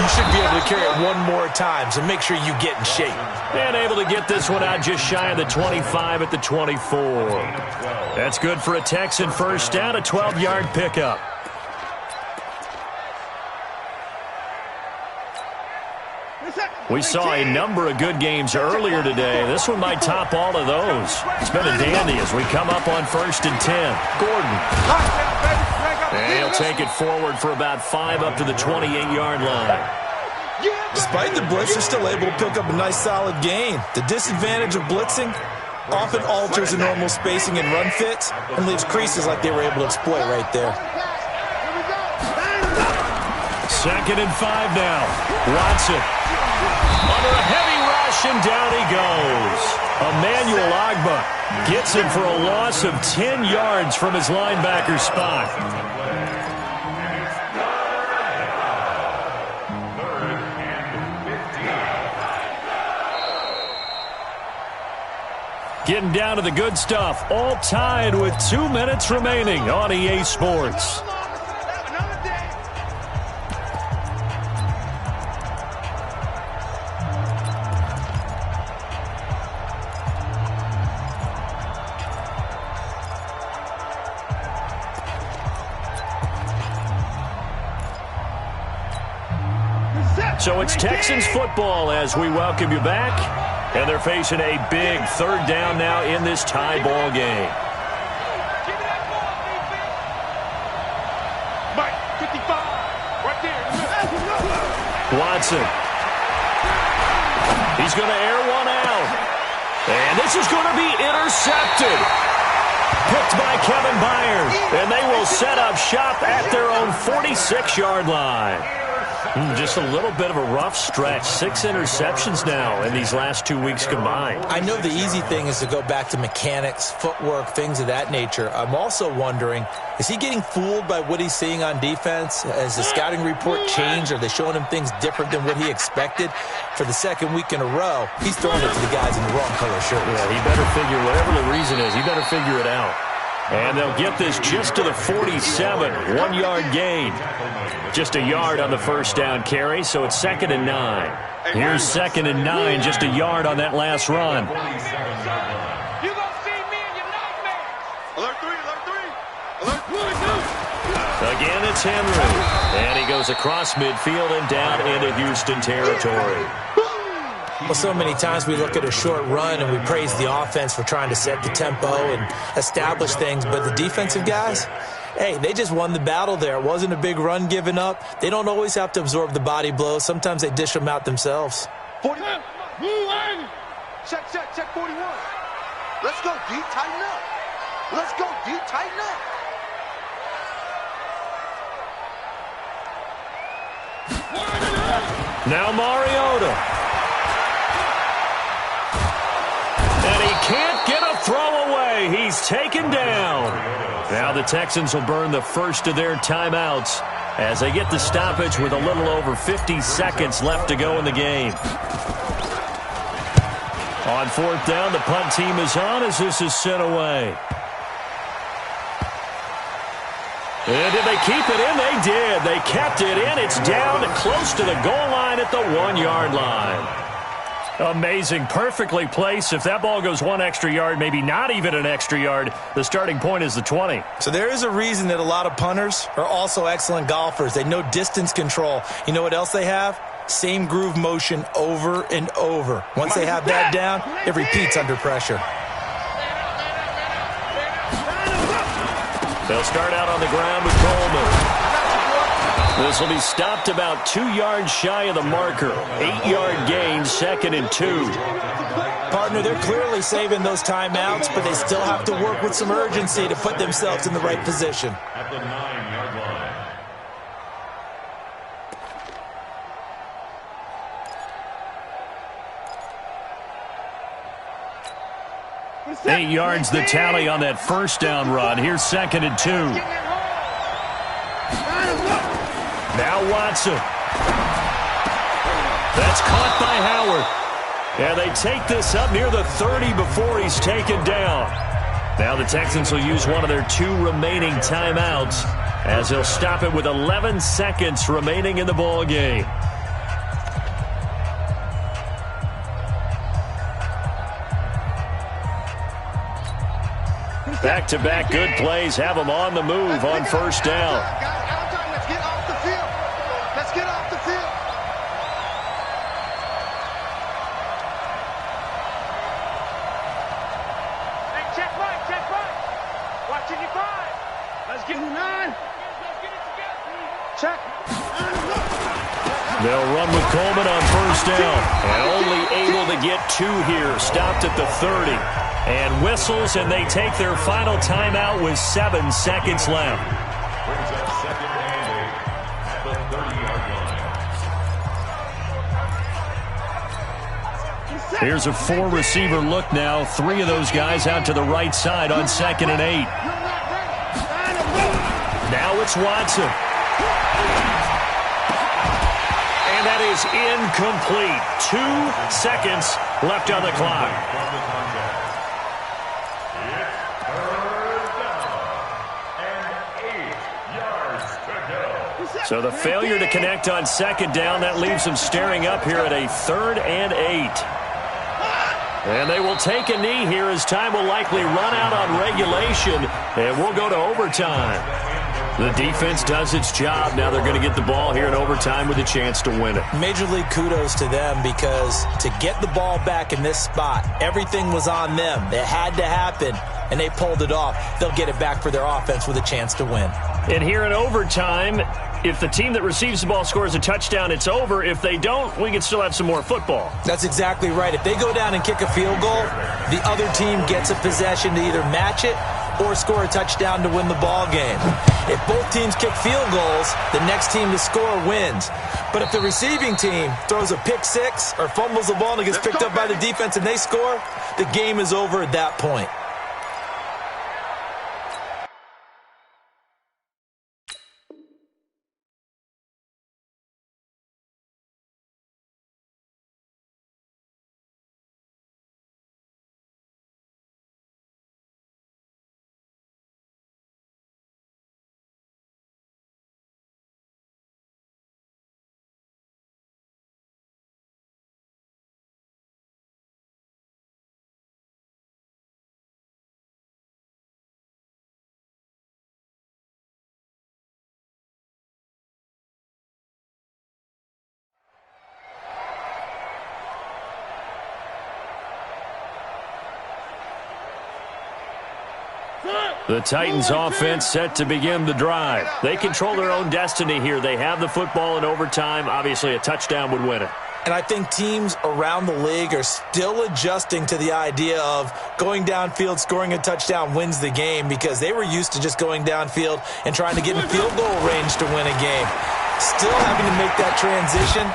you should be able to carry it one more time, so make sure you get in shape. And able to get this one out just shy of the 25 at the 24. That's good for a Texan first down, a 12-yard pickup. We saw a number of good games earlier today. This one might top all of those. It's been a dandy as we come up on 1st and 10. Gordon. And he'll take it forward for about 5 up to the 28-yard line. Despite the blitz, they're still able to pick up a nice solid gain. The disadvantage of blitzing often alters the normal spacing and run fits and leaves creases like they were able to exploit right there. 2nd and 5 now. Watson. Under a heavy rush, and down he goes. Emmanuel Agba gets him for a loss of 10 yards from his linebacker spot. Getting down to the good stuff, all tied with 2 minutes remaining on EA Sports. So it's Texans football as we welcome you back. And they're facing a big 3rd down now in this tie ball game. Mike, 55, right there. Watson. He's going to air one out. And this is going to be intercepted. Picked by Kevin Byard. And they will set up shop at their own 46-yard line. Just a little bit of a rough stretch. 6 interceptions now in these last 2 weeks combined. I know the easy thing is to go back to mechanics, footwork, things of that nature. I'm also wondering, is he getting fooled by what he's seeing on defense? Has the scouting report changed? Are they showing him things different than what he expected? For the 2nd week in a row, he's throwing it to the guys in the wrong color shirts. Yeah, he better figure, whatever the reason is, he better figure it out. And they'll get this just to the 47, 1-yard gain. Just a yard on the first down carry, so it's 2nd and 9. Here's 2nd and 9, just a yard on that last run. You gonna see me in your nightmares. Alert 3, alert 3. Alert 2. Again, it's Henry. And he goes across midfield and down into Houston territory. Well, so many times we look at a short run and we praise the offense for trying to set the tempo and establish things, but the defensive guys, hey, they just won the battle there. It wasn't a big run given up. They don't always have to absorb the body blows. Sometimes they dish them out themselves. 41. Check 41. Let's go, D. Tighten up. Let's go, D. Tighten up. Now Mariota. And he can't get a throw away. He's taken down. Now the Texans will burn the first of their timeouts as they get the stoppage with a little over 50 seconds left to go in the game. On 4th down, the punt team is on as this is sent away. And did they keep it in? They did. They kept it in. It's down close to the goal line at the 1-yard line. Amazing. Perfectly placed. If that ball goes 1 extra yard, maybe not even an extra yard, the starting point is the 20. So there is a reason that a lot of punters are also excellent golfers. They know distance control. You know what else they have? Same groove motion over and over. Once they have that down, it repeats under pressure. They'll start out on the ground with Coleman. This will be stopped about 2 yards shy of the marker. 8-yard gain, 2nd and 2. Partner, they're clearly saving those timeouts, but they still have to work with some urgency to put themselves in the right position. At the 9-yard line. 8 yards the tally on that first down run. Here's 2nd and 2. Now Watson. That's caught by Howard. And they take this up near the 30 before he's taken down. Now the Texans will use one of their 2 remaining timeouts as they'll stop it with 11 seconds remaining in the ball game. Back-to-back good plays have them on the move on first down. Let's get off the field. Let's get off the field. Hey, check right. Watching you 5. Let's get 9. Let's get it together. Check. They'll run with Coleman on first down. And only able to get 2 here. Stopped at the 30. And whistles, and they take their final timeout with 7 seconds left. Brings up 2nd and 8 at the 30-yard line. Here's a 4-receiver look now. 3 of those guys out to the right side on 2nd and 8. Now it's Watson. And that is incomplete. 2 seconds left on the clock. So the failure to connect on 2nd down, that leaves them staring up here at a 3rd and 8. And they will take a knee here as time will likely run out on regulation, and we'll go to overtime. The defense does its job. Now they're going to get the ball here in overtime with a chance to win it. Major league kudos to them because to get the ball back in this spot, everything was on them. It had to happen, and they pulled it off. They'll get it back for their offense with a chance to win. And here in overtime, if the team that receives the ball scores a touchdown, it's over. If they don't, we can still have some more football. That's exactly right. If they go down and kick a field goal, the other team gets a possession to either match it or score a touchdown to win the ball game. If both teams kick field goals, the next team to score wins. But if the receiving team throws a pick 6 or fumbles the ball and it gets picked up by the defense and they score, the game is over at that point. The Titans offense set to begin the drive. They control their own destiny here. They have the football in overtime. Obviously, a touchdown would win it. And I think teams around the league are still adjusting to the idea of going downfield, scoring a touchdown wins the game, because they were used to just going downfield and trying to get in field goal range to win a game. Still having to make that transition.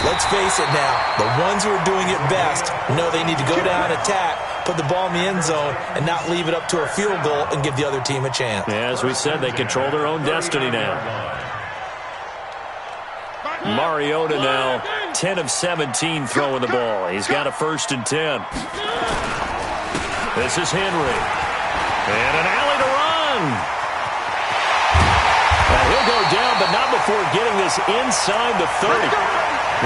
Let's face it now, the ones who are doing it best know they need to go down, attack, put the ball in the end zone, and not leave it up to a field goal and give the other team a chance. Yeah, as we said, they control their own destiny now. Mariota now 10 of 17 throwing the ball. He's got a 1st and 10. This is Henry. And an alley to run. And he'll go down, but not before getting this inside the 30.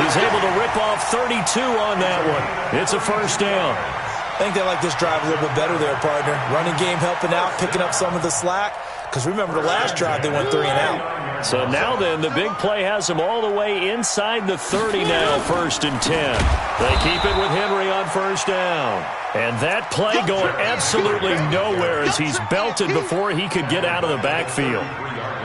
He's able to rip off 32 on that one. It's a 1st down. I think they like this drive a little bit better there, partner. Running game helping out, picking up some of the slack. Because remember, the last drive they went 3 and out. So now then, the big play has them all the way inside the 30 now, 1st and 10. They keep it with Henry on 1st down. And that play going absolutely nowhere as he's belted before he could get out of the backfield.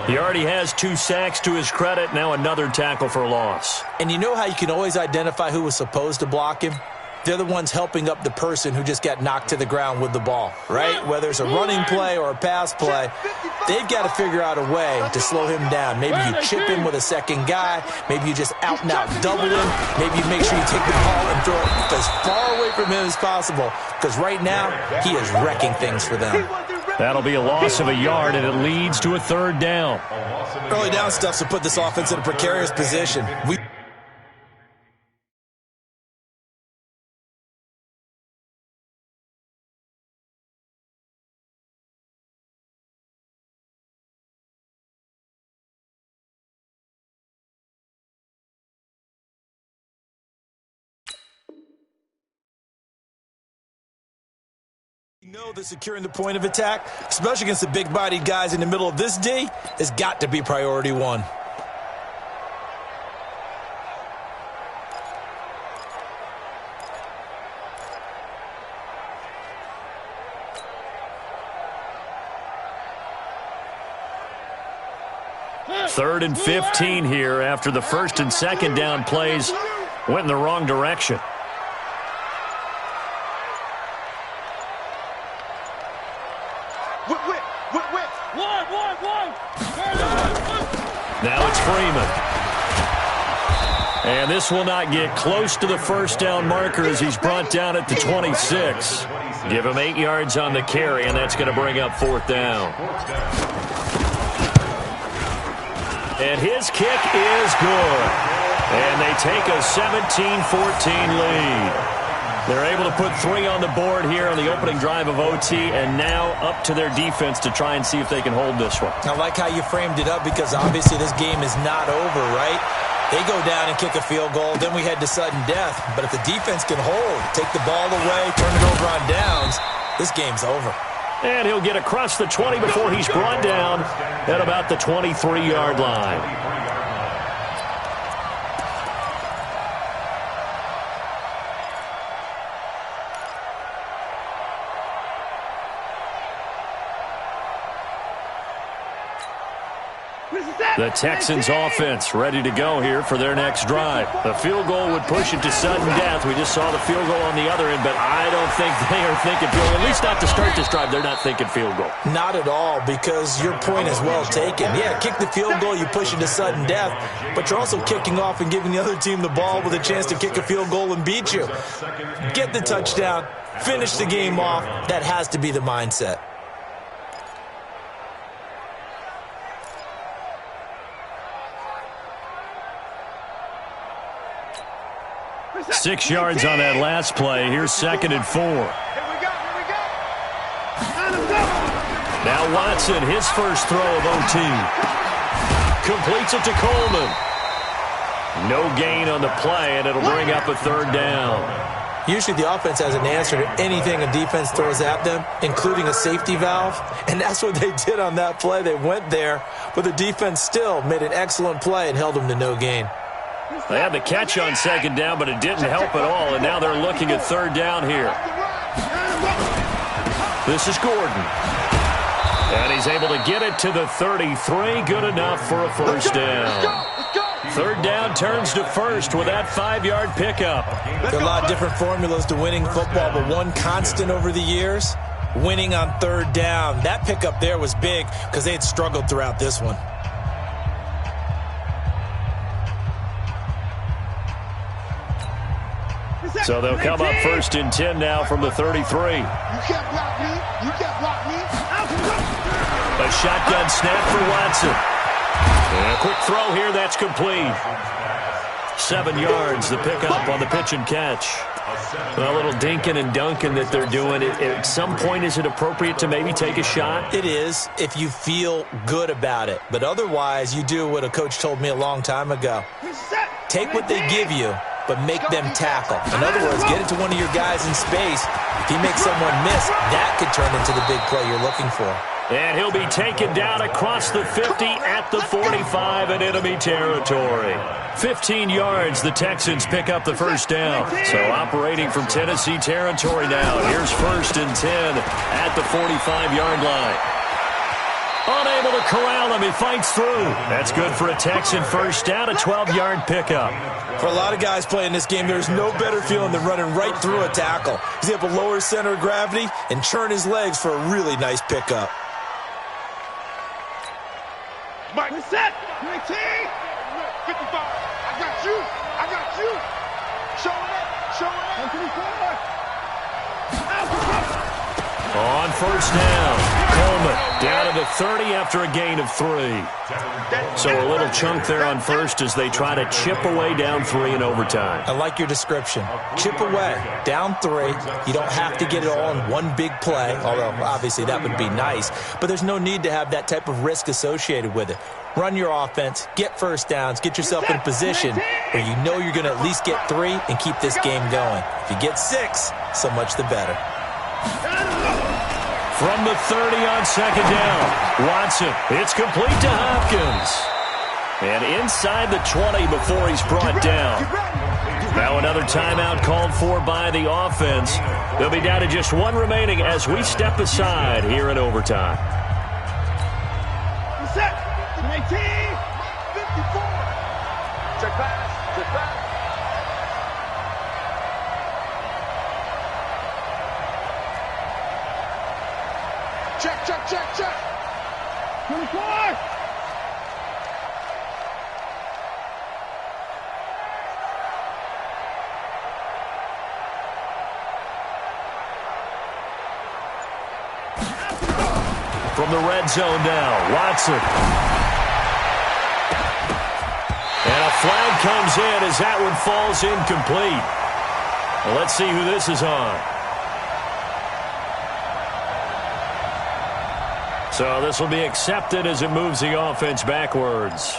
He already has 2 sacks to his credit, now another tackle for loss. And you know how you can always identify who was supposed to block him? They're the ones helping up the person who just got knocked to the ground with the ball, right? Whether it's a running play or a pass play, they've got to figure out a way to slow him down. Maybe you chip him with a second guy. Maybe you just out-and-out double him. Maybe you make sure you take the ball and throw it as far away from him as possible, because right now he is wrecking things for them. That'll be a loss of a yard, and it leads to a 3rd down. Early down stuff to put this offense in a precarious position. know that securing the point of attack, especially against the big-bodied guys in the middle of this D, has got to be priority one. Third and 15 here after the 1st and 2nd down plays went in the wrong direction. Now it's Freeman. And this will not get close to the 1st down marker as he's brought down at the 26. Give him 8 yards on the carry, and that's going to bring up 4th down. And his kick is good. And they take a 17-14 lead. They're able to put 3 on the board here on the opening drive of OT, and now up to their defense to try and see if they can hold this one. I like how you framed it up, because obviously this game is not over, right? They go down and kick a field goal, then we head to sudden death. But if the defense can hold, take the ball away, turn it over on downs, this game's over. And he'll get across the 20 before he's brought down at about the 23-yard line. The Texans offense ready to go here for their next drive. The field goal would push it to sudden death. We just saw the field goal on the other end, but I don't think they are thinking field goal. At least not to start this drive. They're not thinking field goal. Not at all, because your point is well taken. Yeah, kick the field goal, you push it to sudden death, but you're also kicking off and giving the other team the ball with a chance to kick a field goal and beat you. Get the touchdown, finish the game off. That has to be the mindset. 6 yards on that last play. Here's 2nd and 4. Now Watson, his first throw of OT. Completes it to Coleman. No gain on the play, and it'll bring up a 3rd down. Usually the offense has an answer to anything a defense throws at them, including a safety valve, and that's what they did on that play. They went there, but the defense still made an excellent play and held them to no gain. They had the catch on 2nd down, but it didn't help at all, and now they're looking at 3rd down here. This is Gordon. And he's able to get it to the 33. Good enough for a first down. Third down turns to first with that 5-yard pickup. There are a lot of different formulas to winning football, but one constant over the years, winning on third down. That pickup there was big because they had struggled throughout this one. So they'll come up first and 10 now from the 33. You can't block me. You can't block me. A shotgun snap for Watson. And a quick throw here, that's complete. 7 yards, the pickup on the pitch and catch. A little dinking and dunking that they're doing. At some point, is it appropriate to maybe take a shot? It is if you feel good about it. But otherwise, you do what a coach told me a long time ago. Take what they give you, but make them tackle. In other words, get it to one of your guys in space. If he makes someone miss, that could turn into the big play you're looking for. And he'll be taken down across the 50 at the 45 in enemy territory. 15 yards, the Texans pick up the first down. So operating from Tennessee territory now. Here's first and 10 at the 45-yard line. Unable to corral him, he fights through. That's good for a Texan first down, a 12-yard pickup. For a lot of guys playing this game, there's no better feeling than running right through a tackle. He's able to lower his center of gravity and churn his legs for a really nice pickup. Mike, set. 19. 55. I got you. I got you. Showing it. Showing it. On first down, Coleman down to the 30 after a gain of 3. So a little chunk there on first as they try to chip away down 3 in overtime. I like your description. Chip away, down 3. You don't have to get it all in one big play, although obviously that would be nice. But there's no need to have that type of risk associated with it. Run your offense, get first downs, get yourself in a position where you know you're going to at least get 3 and keep this game going. If you get 6, so much the better. From the 30 on second down, Watson, it's complete to Hopkins. And inside the 20 before he's brought down. Now another timeout called for by the offense. They'll be down to just 1 remaining as we step aside here in overtime. Set. 19. 54. Check pass. Check pass. Check, check, check, check. 24. From the red zone now, Watson. And a flag comes in as that one falls incomplete. Well, let's see who this is on. So this will be accepted as it moves the offense backwards.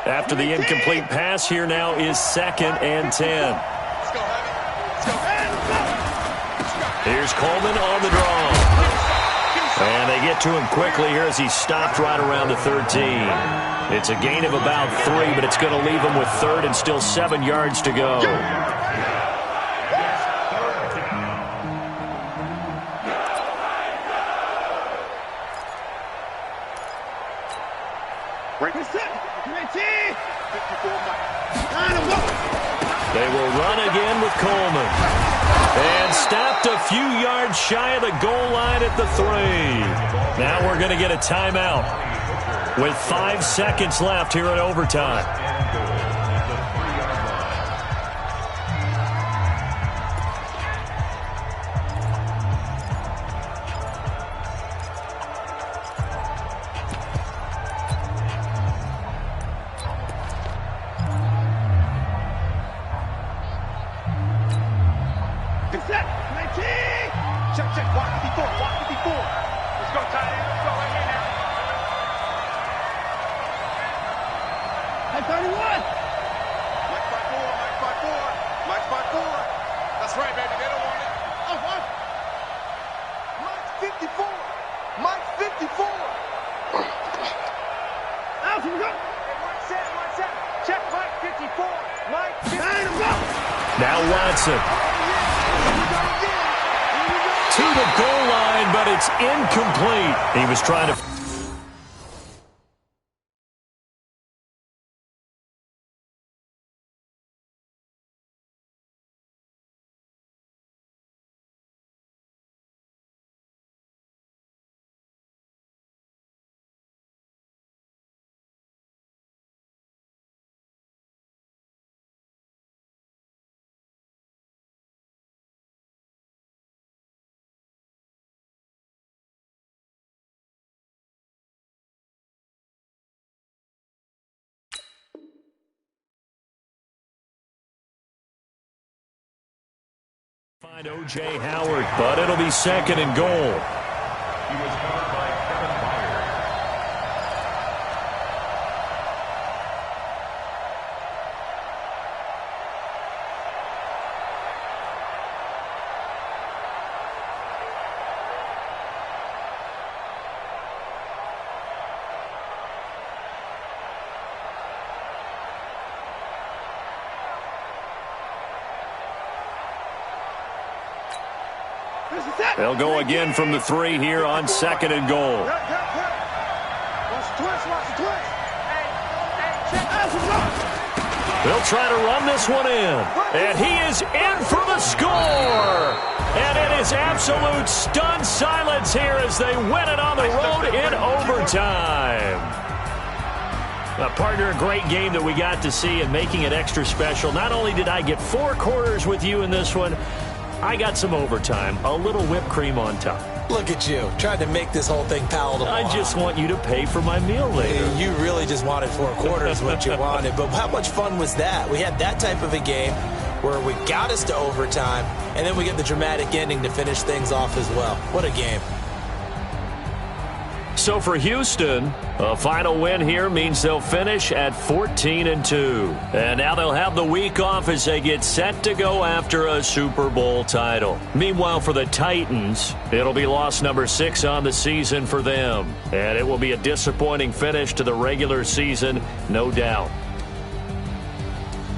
After the incomplete pass, here now is 2nd and 10. Let's go, Heavy. Here's Coleman on the draw. And they get to him quickly here as he stopped right around the 13. It's a gain of about 3, but it's going to leave him with 3rd and still 7 yards to go. They will run again with Coleman. And stopped a few yards shy of the goal line at the 3. Now we're going to get a timeout with 5 seconds left here in overtime. Check, check, walk 54, walk 54. Let's go, tight end. Let's go right here now. Hey, 31. Mike by 4, Mike by 4. Mike by 4. That's right, baby. They don't want it. Oh, Now Watson. To the goal line, but it's incomplete. He was trying to... Find O.J. Howard, but it'll be second and goal. He was covered by Kevin Byard. They'll go again from the 3 here on second and goal. They'll try to run this one in. And he is in for the score. And it is absolute stunned silence here as they win it on the road in overtime. Partner, a great game that we got to see and making it extra special. Not only did I get 4 quarters with you in this one, I got some overtime, a little whipped cream on top. Look at you, trying to make this whole thing palatable. I just want you to pay for my meal later. You really just wanted 4 quarters, what you wanted. But how much fun was that? We had that type of a game where we got us to overtime, and then we get the dramatic ending to finish things off as well. What a game. So for Houston, a final win here means they'll finish at 14-2. And now they'll have the week off as they get set to go after a Super Bowl title. Meanwhile, for the Titans, it'll be loss number 6 on the season for them. And it will be a disappointing finish to the regular season, no doubt.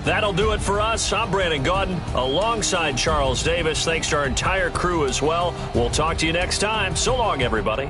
That'll do it for us. I'm Brandon Gaudin alongside Charles Davis. Thanks to our entire crew as well. We'll talk to you next time. So long, everybody.